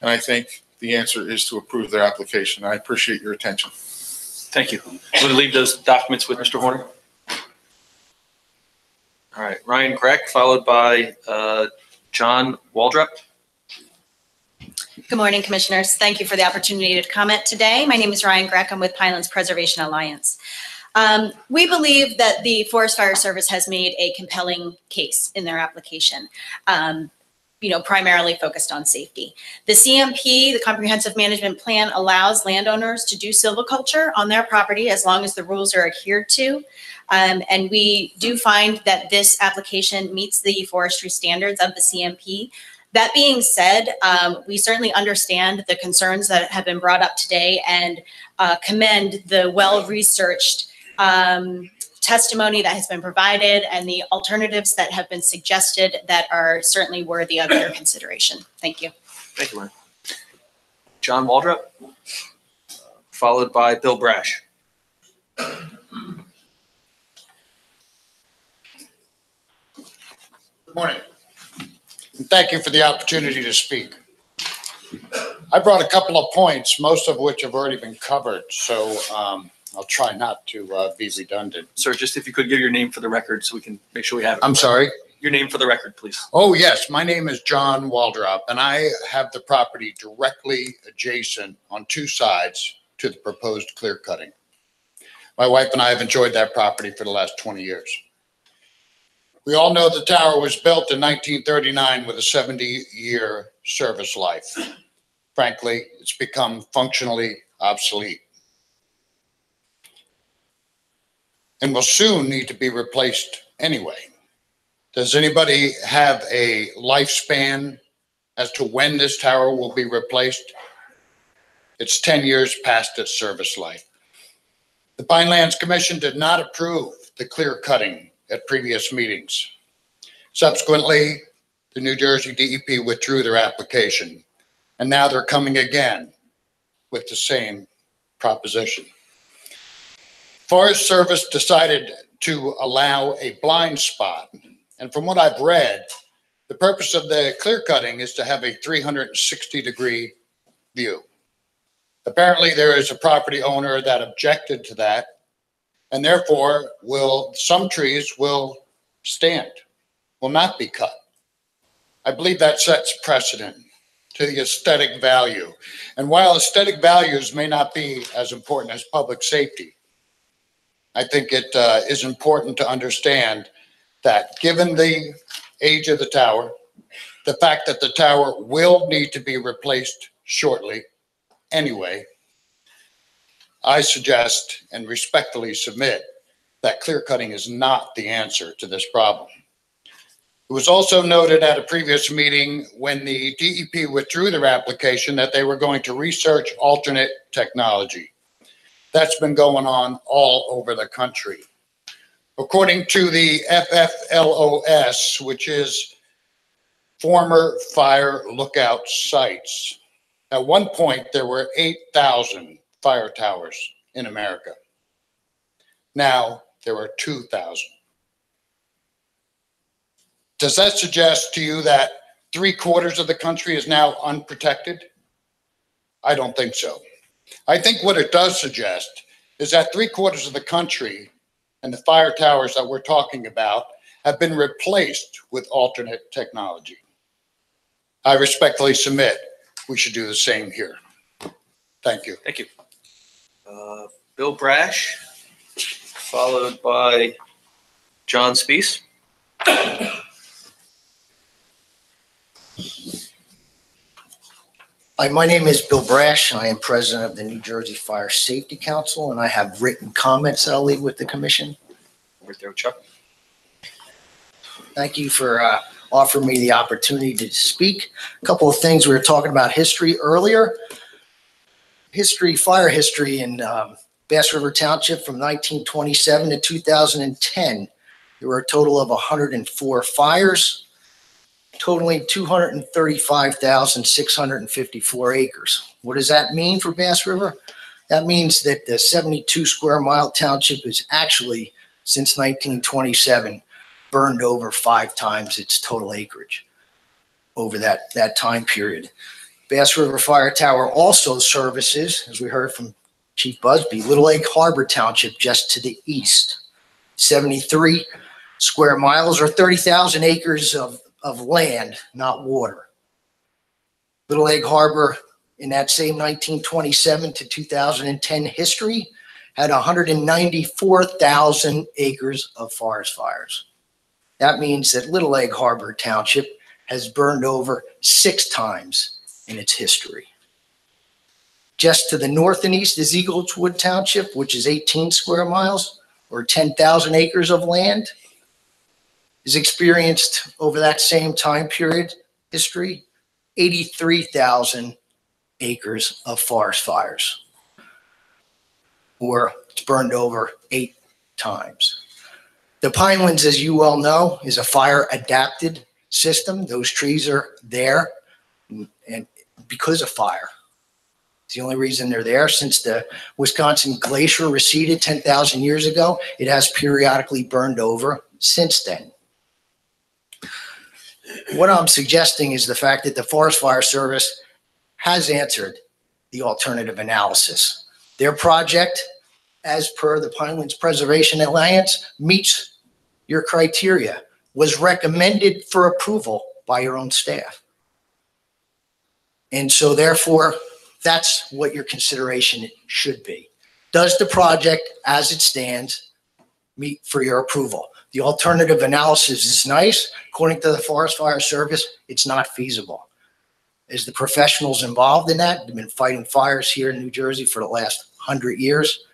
Speaker 19: And I think the answer is to approve their application. I appreciate your attention.
Speaker 1: Thank you. I'm going to leave those documents with Mr. Horner. All right, Ryan Greck, followed by John Waldrop.
Speaker 6: Good morning, Commissioners. Thank you for the opportunity to comment today. My name is Ryan Greck. I'm with Pinelands Preservation Alliance. We believe that the Forest Fire Service has made a compelling case in their application, primarily focused on safety. The CMP, the Comprehensive Management Plan, allows landowners to do silviculture on their property as long as the rules are adhered to. And we do find that this application meets the forestry standards of the CMP. That being said, we certainly understand the concerns that have been brought up today and commend the well-researched testimony that has been provided and the alternatives that have been suggested that are certainly worthy of your consideration. Thank you.
Speaker 1: Thank you, Ryan. John Waldrop, followed by Bill Brash.
Speaker 9: Good morning. And thank you for the opportunity to speak. I brought a couple of points, most of which have already been covered, so I'll try not to be redundant.
Speaker 1: Sir, just if you could give your name for the record so we can make sure we have it.
Speaker 9: I'm sorry?
Speaker 1: Your name for the record, please.
Speaker 9: Oh, yes. My name is John Waldrop, and I have the property directly adjacent on 2 sides to the proposed clear cutting. My wife and I have enjoyed that property for the last 20 years. We all know the tower was built in 1939 with a 70-year service life. Frankly, it's become functionally obsolete and will soon need to be replaced anyway. Does anybody have a lifespan as to when this tower will be replaced? It's 10 years past its service life. The Pinelands Commission did not approve the clear cutting at previous meetings. Subsequently, the New Jersey DEP withdrew their application, and now they're coming again with the same proposition. Forest Service decided to allow a blind spot, and from what I've read, the purpose of the clear cutting is to have a 360-degree view. Apparently, there is a property owner that objected to that, and therefore some trees will stand, will not be cut. I believe that sets precedent to the aesthetic value. And while aesthetic values may not be as important as public safety, I think it is important to understand that given the age of the tower, the fact that the tower will need to be replaced shortly anyway, I suggest and respectfully submit that clear cutting is not the answer to this problem. It was also noted at a previous meeting when the DEP withdrew their application that they were going to research alternate technology. That's been going on all over the country. According to the FFLOS, which is Former Fire Lookout Sites, at one point there were 8,000 fire towers in America. Now there are 2,000. Does that suggest to you that 3/4 of the country is now unprotected? I don't think so. I think what it does suggest is that 3/4 of the country and the fire towers that we're talking about have been replaced with alternate technology. I respectfully submit we should do the same here. Thank you.
Speaker 1: Thank you. Bill Brash, followed by John Spees.
Speaker 3: Hi, my name is Bill Brash. I am president of the New Jersey Fire Safety Council, and I have written comments that I'll leave with the commission.
Speaker 1: Over there, Chuck.
Speaker 3: Thank you for offering me the opportunity to speak. A couple of things. We were talking about history earlier. Fire history in Bass River Township from 1927 to 2010. There were a total of 104 fires, totaling 235,654 acres. What does that mean for Bass River? That means that the 72 square mile township is actually, since 1927, burned over 5 times its total acreage over that time period. Bass River Fire Tower also services, as we heard from Chief Busby, Little Egg Harbor Township just to the east. 73 square miles or 30,000 acres of land, not water. Little Egg Harbor, in that same 1927 to 2010 history, had 194,000 acres of forest fires. That means that Little Egg Harbor Township has burned over 6 times in its history. Just to the north and east is Eagleswood Township, which is 18 square miles or 10,000 acres of land, has experienced over that same time period history 83,000 acres of forest fires, or it's burned over 8 times. The Pinelands, as you well know, is a fire adapted system. Those trees are there and because of fire. It's the only reason they're there. Since the Wisconsin glacier receded 10,000 years ago, it has periodically burned over since then. What I'm suggesting is the fact that the Forest Fire Service has answered the alternative analysis. Their project, as per the Pinelands Preservation Alliance, meets your criteria, was recommended for approval by your own staff. And so therefore, that's what your consideration should be. Does the project as it stands meet for your approval? The alternative analysis is nice. According to the Forest Fire Service, it's not feasible. As the professionals involved in that, they've been fighting fires here in New Jersey for the last 100 years.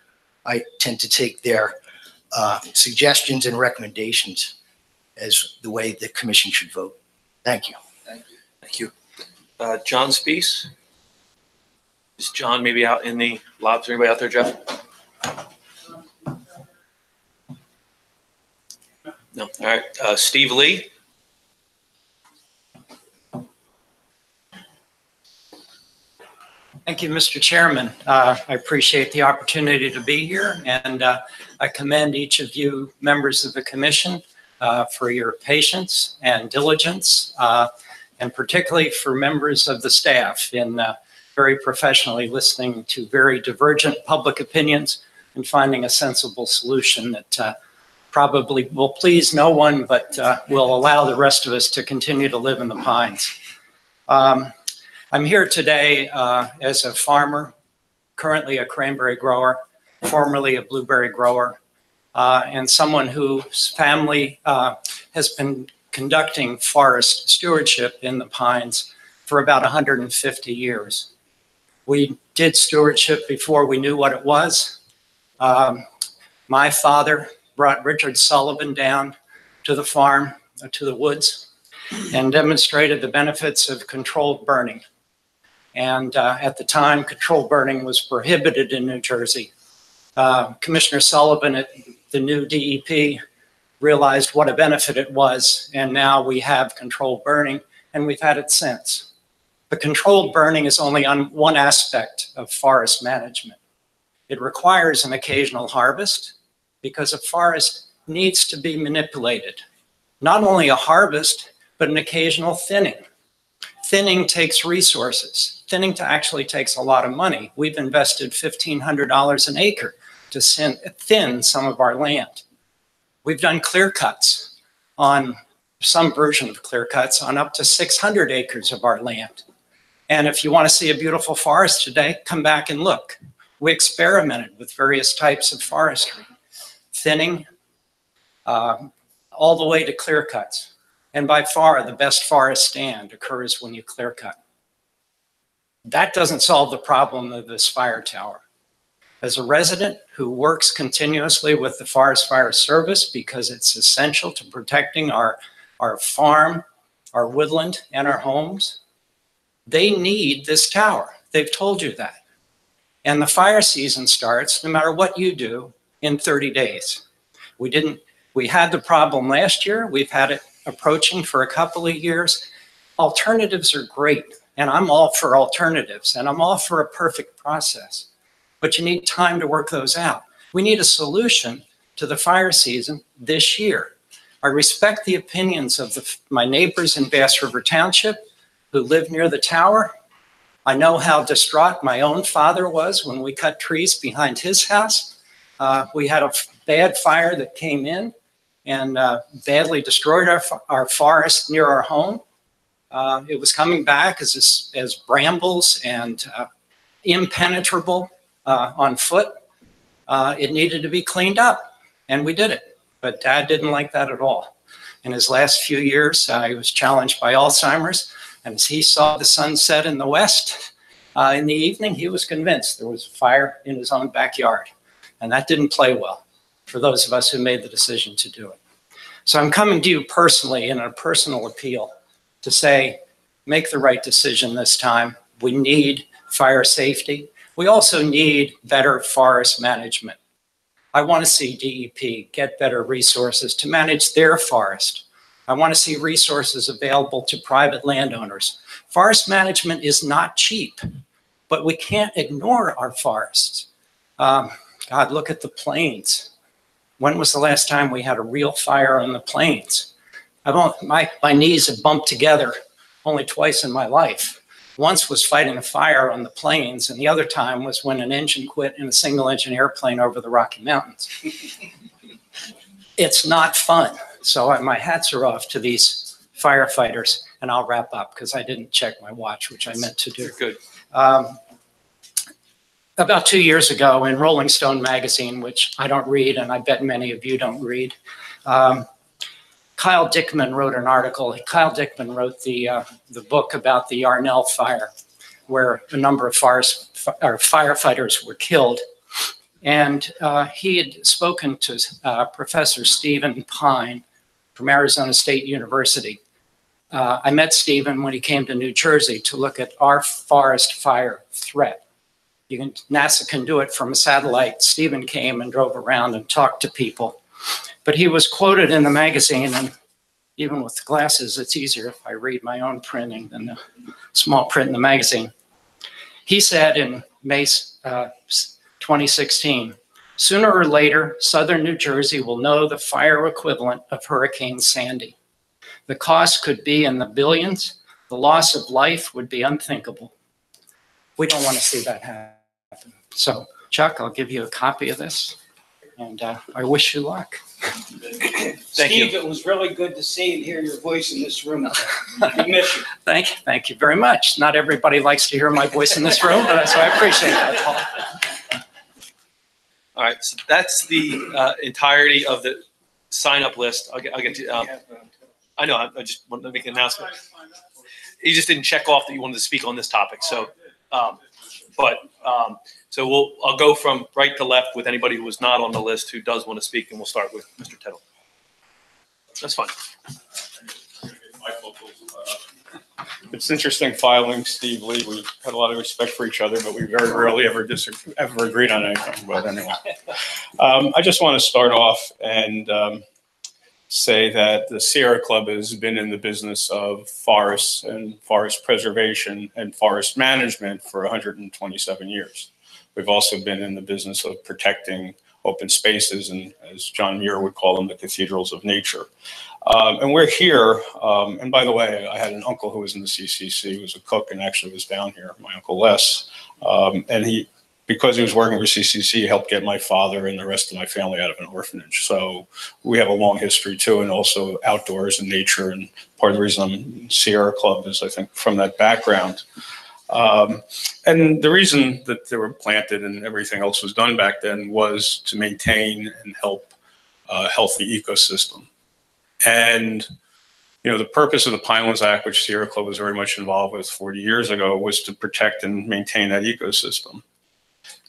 Speaker 3: I tend to take their suggestions and recommendations as the way the commission should vote. Thank you.
Speaker 1: Thank you. Thank you. John Spees. Is John maybe out in the lobby? Is anybody out there, Jeff? No. All right. Steve Lee.
Speaker 5: Thank you, Mr. Chairman. I appreciate the opportunity to be here, and I commend each of you members of the commission for your patience and diligence, and particularly for members of the staff in very professionally listening to very divergent public opinions and finding a sensible solution that probably will please no one, but will allow the rest of us to continue to live in the Pines. I'm here today as a farmer, currently a cranberry grower, formerly a blueberry grower, and someone whose family has been conducting forest stewardship in the Pines for about 150 years. We did stewardship before we knew what it was. My father brought Richard Sullivan down to the farm, to the woods, and demonstrated the benefits of controlled burning. And at the time, controlled burning was prohibited in New Jersey. Commissioner Sullivan at the new DEP realized what a benefit it was, and now we have controlled burning, and we've had it since. But controlled burning is only on one aspect of forest management. It requires an occasional harvest because a forest needs to be manipulated. Not only a harvest, but an occasional thinning. Thinning takes resources. Thinning actually takes a lot of money. We've invested $1,500 an acre to thin some of our land. We've done clear cuts on some version of clear cuts on up to 600 acres of our land. And if you want to see a beautiful forest today, come back and look. We experimented with various types of forestry, thinning, all the way to clear cuts. And by far, the best forest stand occurs when you clear cut. That doesn't solve the problem of this fire tower. As a resident who works continuously with the Forest Fire Service because it's essential to protecting our farm, our woodland, and our homes, they need this tower. They've told you that. And the fire season starts, no matter what you do, in 30 days. We had the problem last year. We've had it approaching for a couple of years. Alternatives are great, and I'm all for alternatives, and I'm all for a perfect process. But you need time to work those out. We need a solution to the fire season this year. I respect the opinions of my neighbors in Bass River Township who live near the tower. I know how distraught my own father was when we cut trees behind his house. We had a bad fire that came in and badly destroyed our forest near our home. It was coming back as brambles and impenetrable on foot. It needed to be cleaned up, and we did it. But Dad didn't like that at all. In his last few years, he was challenged by Alzheimer's, and as he saw the sun set in the west in the evening, he was convinced there was a fire in his own backyard. And that didn't play well for those of us who made the decision to do it. So I'm coming to you personally in a personal appeal to say, make the right decision this time. We need fire safety. We also need better forest management. I want to see DEP get better resources to manage their forest. I want to see resources available to private landowners. Forest management is not cheap, but we can't ignore our forests. God, look at the plains. When was the last time we had a real fire on the plains? My knees have bumped together only twice in my life. Once was fighting a fire on the plains, and the other time was when an engine quit in a single engine airplane over the Rocky Mountains. It's not fun. So my hats are off to these firefighters, and I'll wrap up because I didn't check my watch, which I meant to do.
Speaker 1: You're good.
Speaker 5: About 2 years ago in Rolling Stone magazine, which I don't read, and I bet many of you don't read, Kyle Dickman wrote an article. Kyle Dickman wrote the book about the Yarnell fire, where a number of firefighters were killed. And he had spoken to Professor Stephen Pine from Arizona State University. I met Stephen when he came to New Jersey to look at our forest fire threat. NASA can do it from a satellite. Stephen came and drove around and talked to people. But he was quoted in the magazine, and even with glasses, it's easier if I read my own printing than the small print in the magazine. He said in May 2016, sooner or later, southern New Jersey will know the fire equivalent of Hurricane Sandy. The cost could be in the billions. The loss of life would be unthinkable. We don't want to see that happen. So, Chuck, I'll give you a copy of this, and I wish you luck.
Speaker 10: Steve, it was really good to see and hear your voice in this room. We miss you.
Speaker 5: Thank you very much. Not everybody likes to hear my voice in this room, but so I appreciate that, Paul.
Speaker 1: All right, so that's the entirety of the sign-up list. I'll get to. I know. I just wanted to make an announcement. You just didn't check off that you wanted to speak on this topic. So, so I'll go from right to left with anybody who was not on the list who does want to speak, and we'll start with Mr. Tittle. That's fine.
Speaker 7: It's interesting filing Steve Lee. We had a lot of respect for each other, but we very rarely ever agreed on anything. But anyway, I just want to start off and say that the Sierra Club has been in the business of forests and forest preservation and forest management for 127 years. We've also been in the business of protecting open spaces, and as John Muir would call them, the cathedrals of nature. And we're here, and by the way, I had an uncle who was in the CCC, who was a cook and actually was down here, my Uncle Les. And he, because he was working for CCC, he helped get my father and the rest of my family out of an orphanage. So we have a long history too, and also outdoors and nature. And part of the reason I'm in Sierra Club is, I think, from that background. And the reason that they were planted and everything else was done back then was to maintain and help a healthy ecosystem. And, you know, the purpose of the Pinelands Act, which Sierra Club was very much involved with 40 years ago, was to protect and maintain that ecosystem.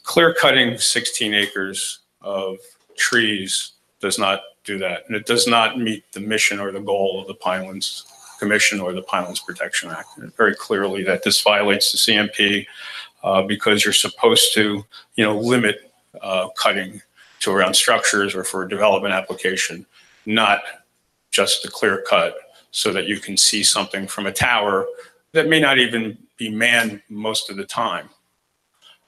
Speaker 7: Clear cutting 16 acres of trees does not do that. And it does not meet the mission or the goal of the Pinelands Commission or the Pinelands Protection Act. And very clearly that this violates the CMP because you're supposed to, you know, limit cutting to around structures or for a development application, not just the clear cut so that you can see something from a tower that may not even be manned most of the time.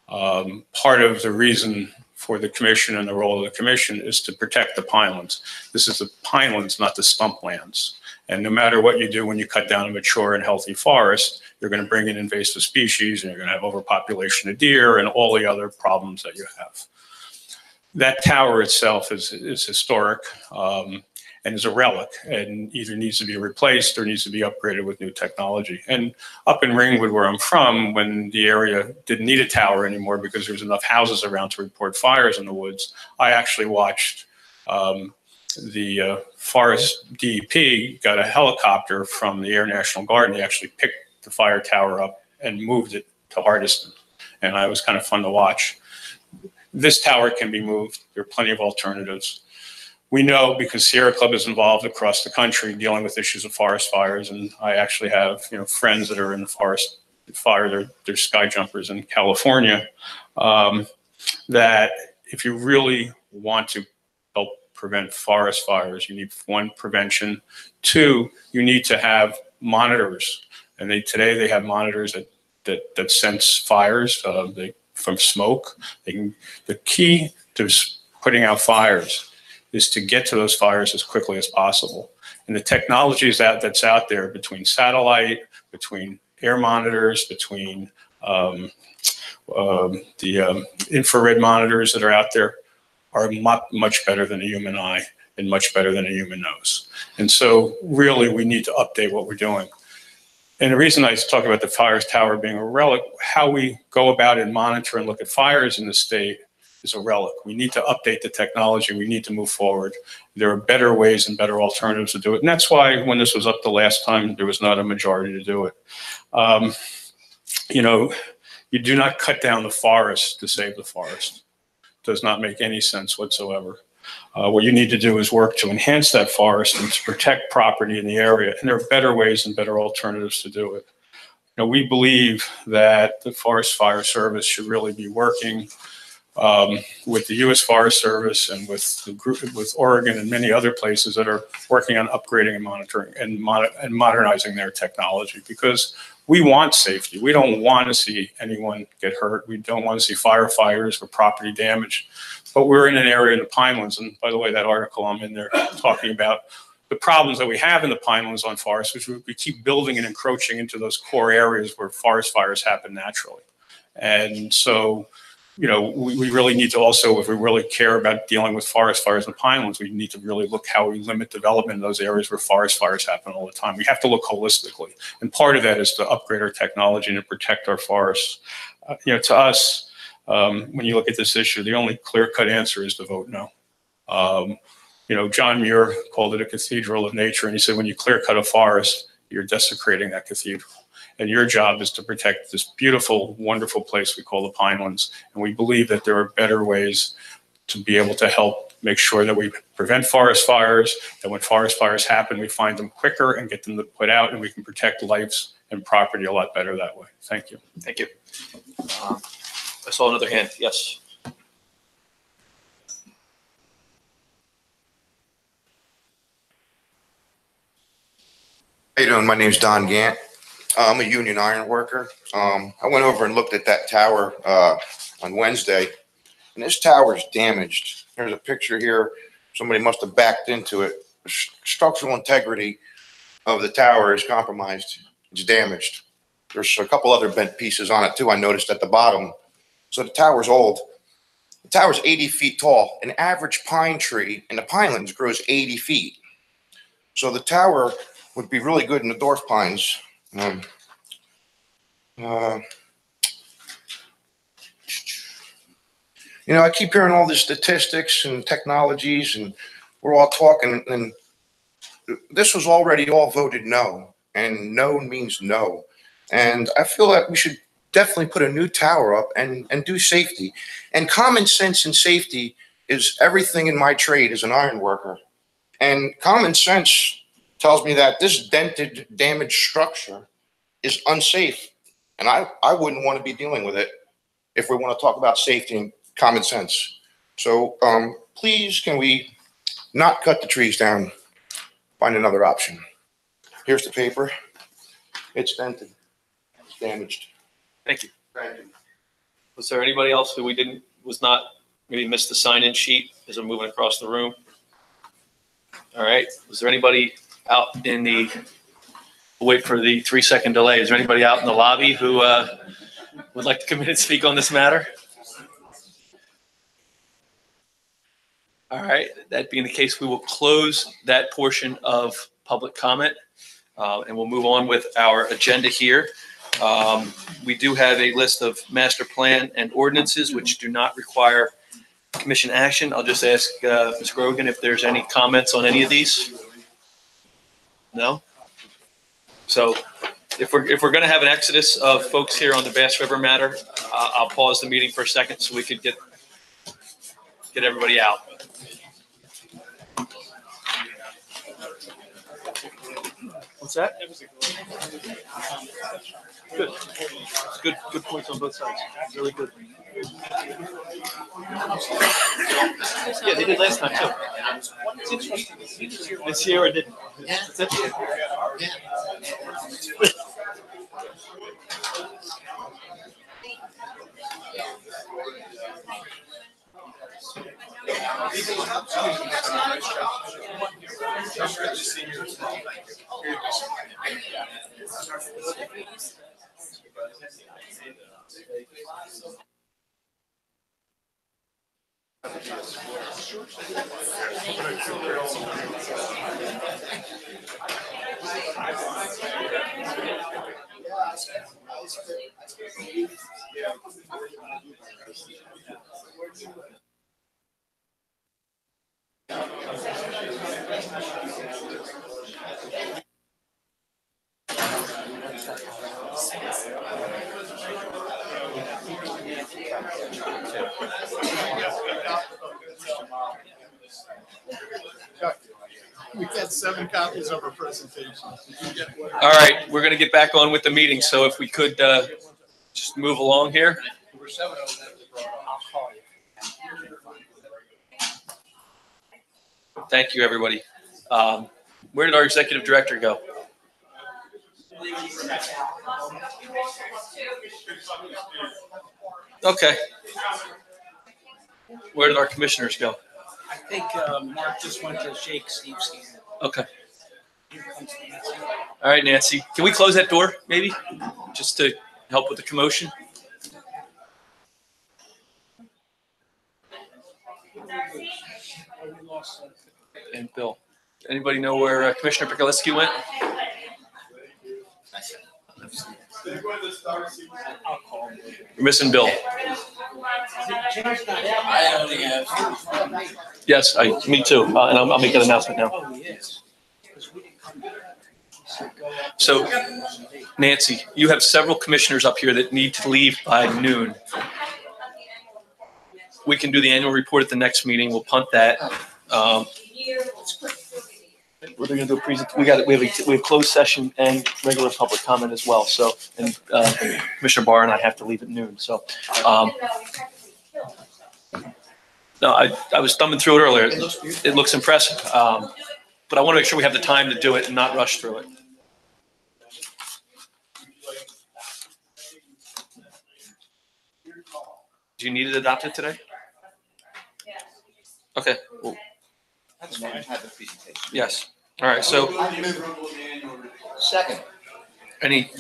Speaker 7: Part of the reason for the commission and the role of the commission is to protect the pinelands. This is the pinelands, not the stump lands. And no matter what you do when you cut down a mature and healthy forest, you're going to bring in invasive species and you're going to have overpopulation of deer and all the other problems that you have. That tower itself is historic. And is a relic and either needs to be replaced or needs to be upgraded with new technology. And up in Ringwood, where I'm from, when the area didn't need a tower anymore because there was enough houses around to report fires in the woods, I actually watched the Forest DEP got a helicopter from the Air National Guard, and they actually picked the fire tower up and moved it to Hardiston. And it was kind of fun to watch. This tower can be moved. There are plenty of alternatives. We know because Sierra Club is involved across the country dealing with issues of forest fires, and I actually have, you know, friends that are in the forest fire. They're sky jumpers in California. That if you really want to help prevent forest fires, you need, one, prevention. Two, you need to have monitors, and today they have monitors that sense fires from smoke. The key to putting out fires is to get to those fires as quickly as possible. And the technologies that's out there between satellite, between air monitors, between the infrared monitors that are out there are much better than a human eye and much better than a human nose. And so really we need to update what we're doing. And the reason I talk about the fires tower being a relic, how we go about and monitor and look at fires in the state is a relic. We need to update the technology. We need to move forward. There are better ways and better alternatives to do it. And that's why when this was up the last time, there was not a majority to do it. You know, you do not cut down the forest to save the forest. It does not make any sense whatsoever. What you need to do is work to enhance that forest and to protect property in the area. And there are better ways and better alternatives to do it. You know, we believe that the Forest Fire Service should really be working with the U.S. Forest Service and with the group, with Oregon and many other places that are working on upgrading and monitoring and modernizing their technology, because we want safety. We don't want to see anyone get hurt. We don't want to see firefighters or property damage. But we're in an area in the Pinelands, and by the way, that article I'm in there talking about the problems that we have in the Pinelands on forests, which we keep building and encroaching into those core areas where forest fires happen naturally. And so, you know, we really need to also, if we really care about dealing with forest fires in the Pinelands, we need to really look how we limit development in those areas where forest fires happen all the time. We have to look holistically. And part of that is to upgrade our technology and to protect our forests. You know, to us, when you look at this issue, the only clear-cut answer is to vote no. You know, John Muir called it a cathedral of nature, and he said when you clear-cut a forest, you're desecrating that cathedral. And your job is to protect this beautiful, wonderful place we call the Pinelands. And we believe that there are better ways to be able to help make sure that we prevent forest fires, that when forest fires happen, we find them quicker and get them to put out, and we can protect lives and property a lot better that way. Thank you.
Speaker 1: Thank you. I saw another hand. Yes.
Speaker 8: How you doing? My name's Don Gant. I'm a union iron worker. I went over and looked at that tower on Wednesday, and this tower is damaged. There's a picture here. Somebody must have backed into it. The structural integrity of the tower is compromised. It's damaged. There's a couple other bent pieces on it too, I noticed at the bottom. So the tower's old. The tower's 80 feet tall. An average pine tree in the Pinelands grows 80 feet. So the tower would be really good in the dwarf pines. You know, I keep hearing all these statistics and technologies, and we're all talking, and this was already all voted no, and no means no. And I feel that we should definitely put a new tower up and do safety. And common sense and safety is everything in my trade as an iron worker. And common sense tells me that this dented, damaged structure is unsafe. And I wouldn't want to be dealing with it if we want to talk about safety and common sense. So please, can we not cut the trees down, find another option. Here's the paper. It's dented, it's damaged.
Speaker 1: Thank you.
Speaker 8: Thank you.
Speaker 1: Was there anybody else who maybe missed the sign-in sheet as we're moving across the room? All right. Was there anybody out in the, wait for the 3-second delay. Is there anybody out in the lobby who would like to come in and speak on this matter? All right. That being the case, we will close that portion of public comment and we'll move on with our agenda here. We do have a list of master plan and ordinances which do not require commission action. I'll just ask Ms. Grogan if there's any comments on any of these. No? So if we're going to have an exodus of folks here on the Bass River matter, I'll pause the meeting for a second so we could get everybody out. What's that? Good. Good points on both sides. Really good. Yeah, they did last time too. It's interesting. And Sierra didn't. That's it.
Speaker 12: We've had 7 copies of our presentation.
Speaker 1: All right, we're going to get back on with the meeting. So if we could just move along here. Thank you, everybody. Where did our executive director go? Okay. Where did our commissioners go?
Speaker 10: I think Mark just went to shake Steve's hand.
Speaker 1: Okay. All right, Nancy, can we close that door maybe, just to help with the commotion? And Bill, anybody know where Commissioner Pikaleski went? We're missing Bill. Yes, me too, and I'll make an announcement now. So, Nancy, you have several commissioners up here that need to leave by noon. We can do the annual report at the next meeting. We'll punt that. We're going to do a presentation. We have closed session and regular public comment as well. So, and Commissioner Barr and I have to leave at noon. So, no, I was thumbing through it earlier. It looks impressive, but I want to make sure we have the time to do it and not rush through it. Do you need it adopted today? Okay. Well,
Speaker 3: That's fine.
Speaker 1: yes. All right. So,
Speaker 3: Second.
Speaker 1: any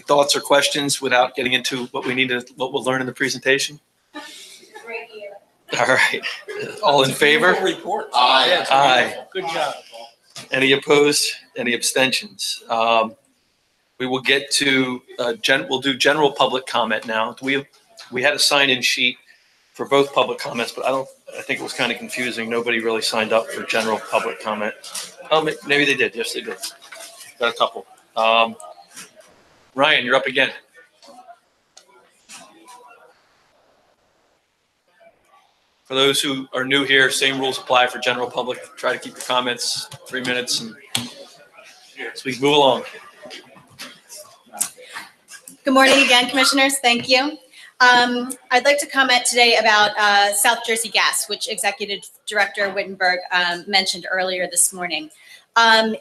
Speaker 1: thoughts or questions without getting into what we'll learn in the presentation? All right. All in favor?
Speaker 10: Report.
Speaker 1: Aye. Aye.
Speaker 10: Good job.
Speaker 1: Any opposed? Any abstentions? We will get to we'll do general public comment now. We had a sign-in sheet for both public comments, but I think it was kind of confusing. Nobody really signed up for general public comment. Oh, maybe they did. Yes, they did. Got a couple. Ryan, you're up again. For those who are new here, same rules apply for general public. Try to keep your comments 3 minutes, and so we can move along.
Speaker 6: Good morning again, Commissioners. Thank you. I'd like to comment today about South Jersey Gas, which Executive Director Wittenberg mentioned earlier this morning.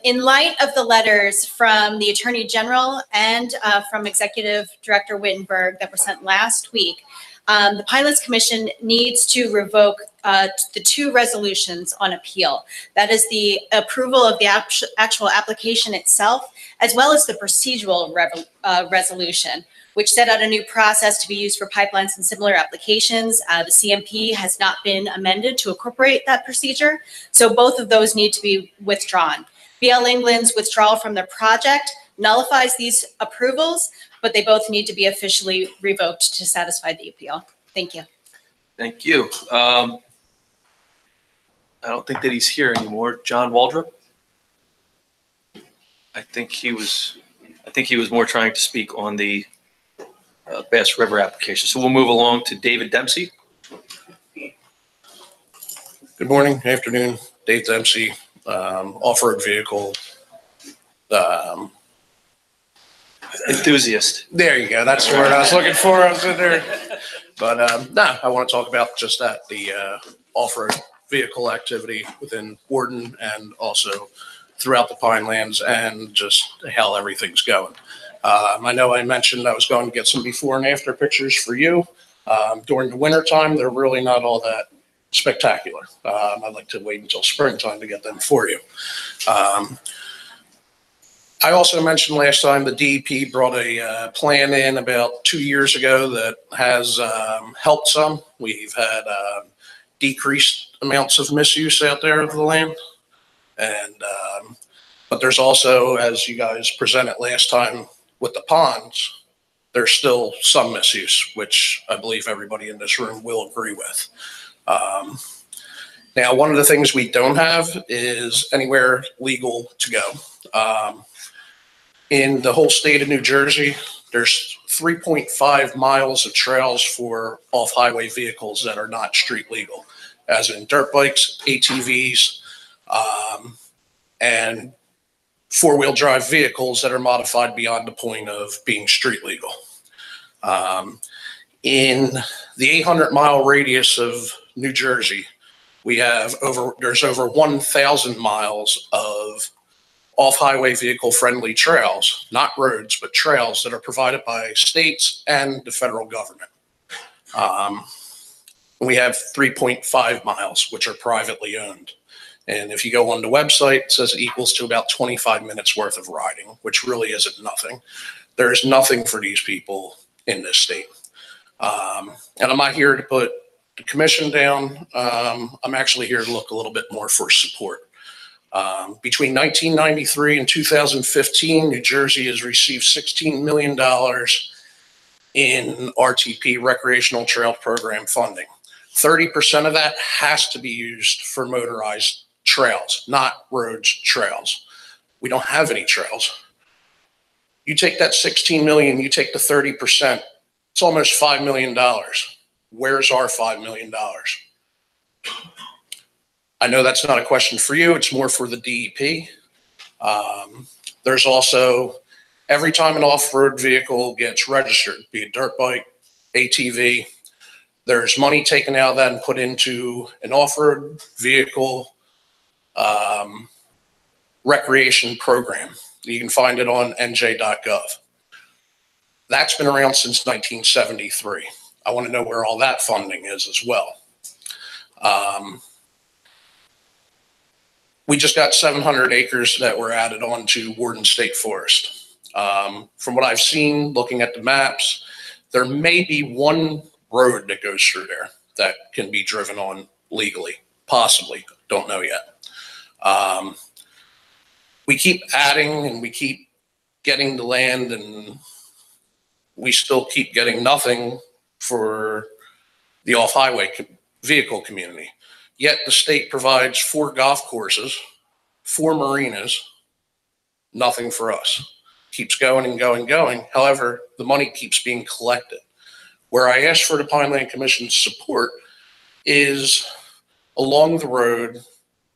Speaker 6: In light of the letters from the Attorney General and from Executive Director Wittenberg that were sent last week, the Pinelands Commission needs to revoke the two resolutions on appeal. That is the approval of the actual application itself, as well as the procedural resolution, which set out a new process to be used for pipelines and similar applications. The CMP has not been amended to incorporate that procedure, so both of those need to be withdrawn. BL England's withdrawal from the project nullifies these approvals, but they both need to be officially revoked to satisfy the appeal. Thank you.
Speaker 1: Thank you. I don't think that he's here anymore. John Waldrop? I think he was more trying to speak on the Bass River application. So we'll move along to David Dempsey.
Speaker 4: Good morning, afternoon. Dave Dempsey, off-road vehicle
Speaker 1: enthusiast.
Speaker 4: There you go. That's the word I was looking for. I was in there. But no, I want to talk about just that, the off-road vehicle activity within Warden and also throughout the Pinelands and just how everything's going. I know I mentioned I was going to get some before and after pictures for you. During the winter time, they're really not all that spectacular. I'd like to wait until springtime to get them for you. I also mentioned last time the DEP brought a plan in about 2 years ago that has helped some. We've had decreased amounts of misuse out there of the land. And but there's also, as you guys presented last time with the ponds, there's still some misuse, which I believe everybody in this room will agree with. Now, one of the things we don't have is anywhere legal to go. In the whole state of New Jersey, there's 3.5 miles of trails for off-highway vehicles that are not street legal, as in dirt bikes, ATVs, and four-wheel drive vehicles that are modified beyond the point of being street legal. In the 800-mile radius of New Jersey, there's over 1,000 miles of off-highway vehicle-friendly trails, not roads, but trails that are provided by states and the federal government. We have 3.5 miles, which are privately owned. And if you go on the website, it says it equals to about 25 minutes worth of riding, which really isn't nothing. There's nothing for these people in this state. And I'm not here to put the commission down. I'm actually here to look a little bit more for support. Between 1993 and 2015, New Jersey has received $16 million in RTP, Recreational Trail Program funding. 30% of that has to be used for motorized trails, not roads, trails. We don't have any trails. You take that 16 million, you take the 30%, it's almost $5 million. Where's our $5 million? I know that's not a question for you. It's more for the DEP. There's also, every time an off-road vehicle gets registered, be it dirt bike, ATV, there's money taken out of that and put into an off-road vehicle recreation program. You can find it on nj.gov. That's been around since 1973. I want to know where all that funding is as well. We just got 700 acres that were added on to Warden State Forest. From what I've seen, looking at the maps, there may be one road that goes through there that can be driven on legally, possibly, don't know yet. We keep adding and we keep getting the land, and we still keep getting nothing for the off-highway vehicle community. Yet the state provides 4 golf courses, 4 marinas, nothing for us. Keeps going and going and going. However, the money keeps being collected. Where I ask for the Pineland Commission's support is along the road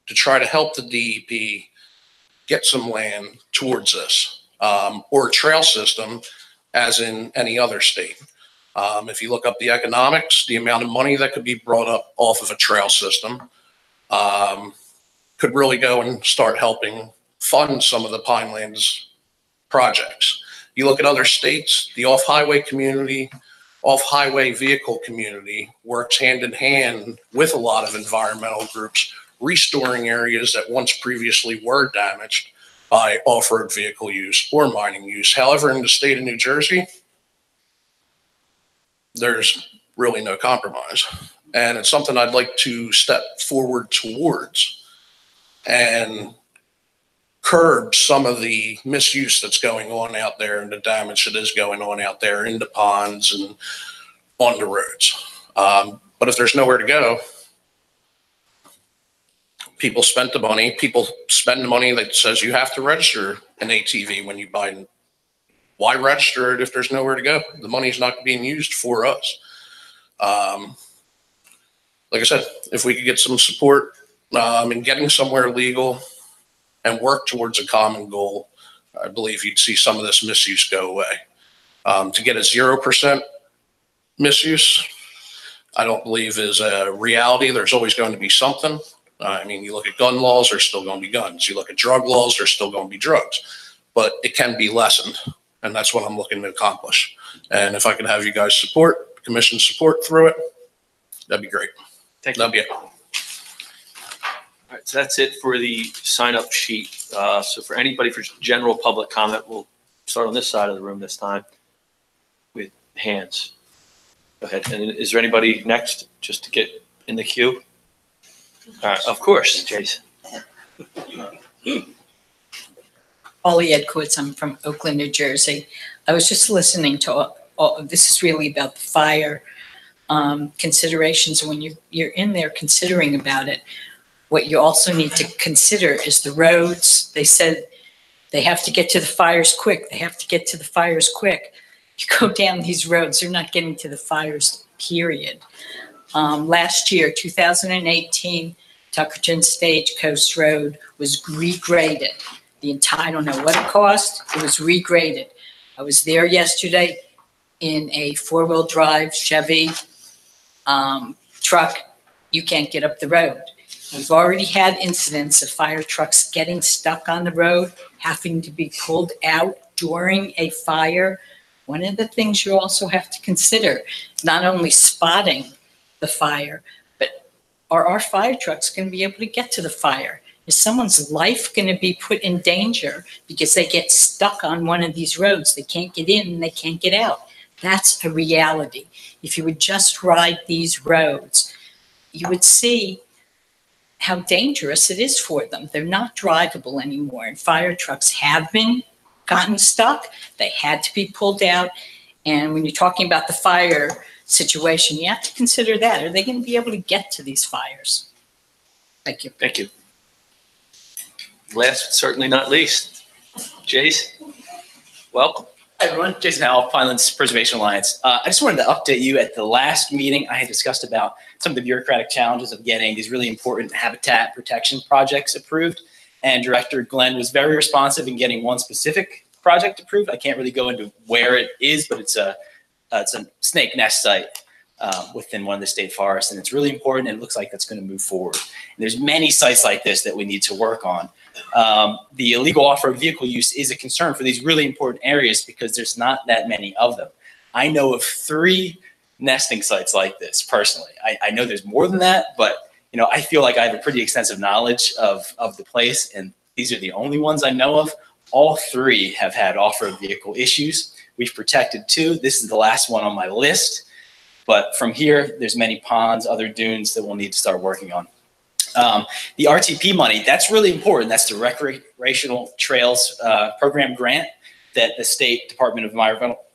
Speaker 4: to try to help the DEP get some land towards this, or a trail system as in any other state. If you look up the economics, the amount of money that could be brought up off of a trail system could really go and start helping fund some of the Pinelands projects. You look at other states, the off-highway community, off-highway vehicle community works hand in hand with a lot of environmental groups, restoring areas that once previously were damaged by off-road vehicle use or mining use. However, in the state of New Jersey, there's really no compromise. And it's something I'd like to step forward towards and curb some of the misuse that's going on out there and the damage that is going on out there in the ponds and on the roads. But if there's nowhere to go, people spent the money. People spend the money that says you have to register an ATV when you buy it. Why register it if there's nowhere to go? The money's not being used for us. Like I said, if we could get some support in getting somewhere legal and work towards a common goal, I believe you'd see some of this misuse go away. To get a 0% misuse, I don't believe is a reality. There's always going to be something. I mean, you look at gun laws, there's still going to be guns. You look at drug laws, there's still going to be drugs. But it can be lessened, and that's what I'm looking to accomplish. And if I could have you guys support, commission support through it, that'd be great.
Speaker 1: Thank you.
Speaker 4: That'd be it.
Speaker 1: All right, so that's it for the sign-up sheet. So for anybody for general public comment, we'll start on this side of the room this time with hands. Go ahead. And is there anybody next just to get in the queue? All right, of course, Jason.
Speaker 11: Ollie Edwards, I'm from Oakland, New Jersey. I was just listening to all this is really about the fire considerations. When you're in there considering about it, what you also need to consider is the roads. They said they have to get to the fires quick. They have to get to the fires quick. You go down these roads, they're not getting to the fires, period. Last year, 2018, Tuckerton Stagecoast Road was regraded. The entire, I don't know what it cost, it was regraded. I was there yesterday. in a four-wheel drive Chevy truck, you can't get up the road. We've already had incidents of fire trucks getting stuck on the road, having to be pulled out during a fire. One of the things you also have to consider, not only spotting the fire, but are our fire trucks going to be able to get to the fire? Is someone's life going to be put in danger because they get stuck on one of these roads? They can't get in and they can't get out. That's a reality. If you would just ride these roads, you would see how dangerous it is for them. They're not drivable anymore. And fire trucks have been gotten stuck. They had to be pulled out. And when you're talking about the fire situation, you have to consider that. Are they going to be able to get to these fires? Thank you.
Speaker 1: Thank you. Last but certainly not least, Jace, welcome.
Speaker 13: Hi, everyone. Jason Howell, Pinelands Preservation Alliance. I just wanted to update you. At the last meeting, I had discussed about some of the bureaucratic challenges of getting these really important habitat protection projects approved. And Director Glenn was very responsive in getting one specific project approved. I can't really go into where it is, but it's a snake nest site within one of the state forests. And it's really important, and it looks like that's going to move forward. And there's many sites like this that we need to work on. The illegal off-road vehicle use is a concern for these really important areas because there's not that many of them. I know of 3 nesting sites like this personally. I know there's more than that, but I feel like I have a pretty extensive knowledge of the place, and these are the only ones I know of. All 3 have had off-road vehicle issues. We've protected 2. This is the last one on my list, but from here, there's many ponds, other dunes that we'll need to start working on. The RTP money, that's really important. That's the Recreational Trails Program grant that the State Department of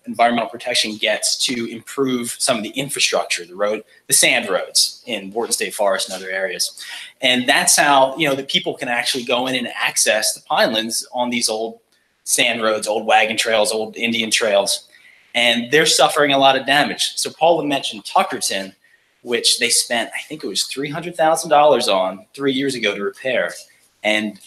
Speaker 13: Environmental Protection gets to improve some of the infrastructure, the sand roads in Wharton State Forest and other areas. And that's how, the people can actually go in and access the Pinelands on these old sand roads, old wagon trails, old Indian trails. And they're suffering a lot of damage. So Paula mentioned Tuckerton, which they spent, I think it was $300,000 on 3 years ago to repair. And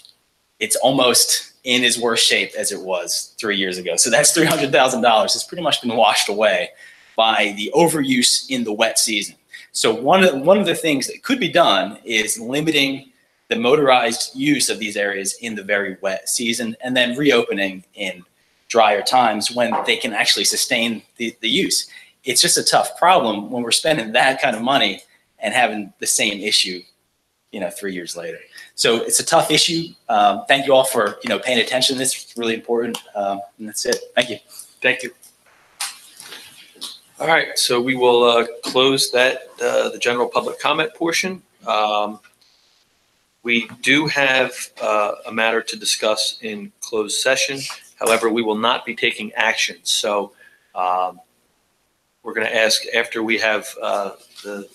Speaker 13: it's almost in as worse shape as it was 3 years ago. So that's $300,000. It's pretty much been washed away by the overuse in the wet season. So one of the things that could be done is limiting the motorized use of these areas in the very wet season and then reopening in drier times when they can actually sustain the use. It's just a tough problem when we're spending that kind of money and having the same issue, 3 years later. So it's a tough issue. Thank you all for, paying attention to this. It's really important. And that's it. Thank you.
Speaker 1: Thank you. All right, so we will close the general public comment portion. We do have a matter to discuss in closed session. However, we will not be taking action. So we're going to ask after we have the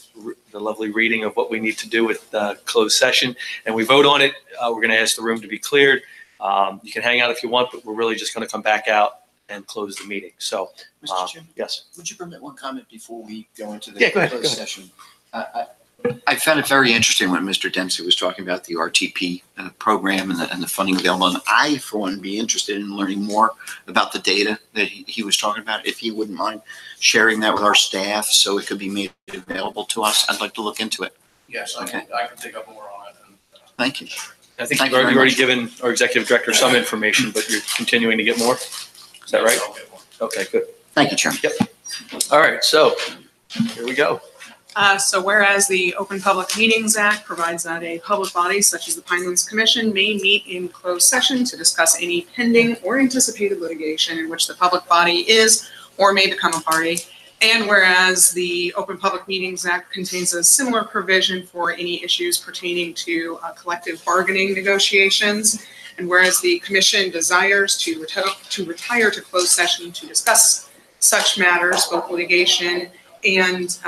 Speaker 1: lovely reading of what we need to do with closed session and we vote on it, we're going to ask the room to be cleared. You can hang out if you want, but we're really just going to come back out and close the meeting. So,
Speaker 14: Mr. Chairman,
Speaker 1: yes.
Speaker 14: Would you permit one comment before we go into the
Speaker 1: Yeah, go ahead,
Speaker 14: closed
Speaker 1: go ahead.
Speaker 14: session? I found it very interesting when Mr. Dempsey was talking about the RTP program and the funding available. And I, for one, would be interested in learning more about the data that he was talking about. If he wouldn't mind sharing that with our staff so it could be made available to us, I'd like to look into it.
Speaker 4: Yes, I can dig up more on it.
Speaker 14: Thank you.
Speaker 1: I think
Speaker 14: Thank
Speaker 1: you've
Speaker 14: you very
Speaker 1: already
Speaker 14: much.
Speaker 1: given our executive director some information, but you're continuing to get more. Is that right? Okay, good.
Speaker 14: Thank you, Chairman.
Speaker 1: Yep. All right, so here we go.
Speaker 23: So whereas the Open Public Meetings Act provides that a public body such as the Pinelands Commission may meet in closed session to discuss any pending or anticipated litigation in which the public body is or may become a party. And whereas the Open Public Meetings Act contains a similar provision for any issues pertaining to collective bargaining negotiations. And whereas the commission desires to retire to closed session to discuss such matters, both litigation and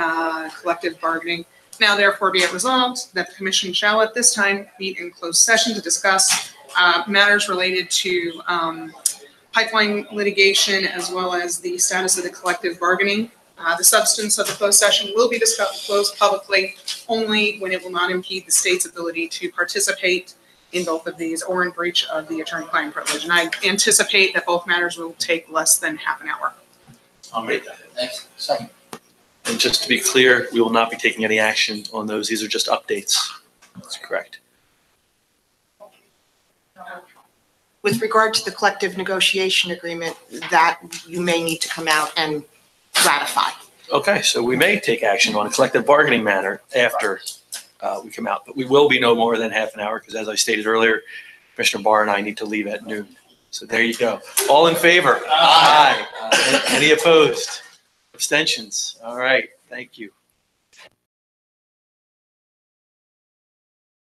Speaker 23: collective bargaining. Now therefore be it resolved that the commission shall at this time meet in closed session to discuss matters related to pipeline litigation as well as the status of the collective bargaining. The substance of the closed session will be disclosed publicly only when it will not impede the state's ability to participate in both of these or in breach of the attorney-client privilege. And I anticipate that both matters will take less than half an hour.
Speaker 2: I'll make that. Thanks. Second.
Speaker 1: And just to be clear, we will not be taking any action on those. These are just updates. That's correct.
Speaker 15: With regard to the collective negotiation agreement, that you may need to come out and ratify.
Speaker 1: Okay, so we may take action on a collective bargaining matter after we come out, but we will be no more than half an hour because, as I stated earlier, Commissioner Barr and I need to leave at noon. So there you go. All in favor? Aye. Any opposed? Abstentions? All right, thank you.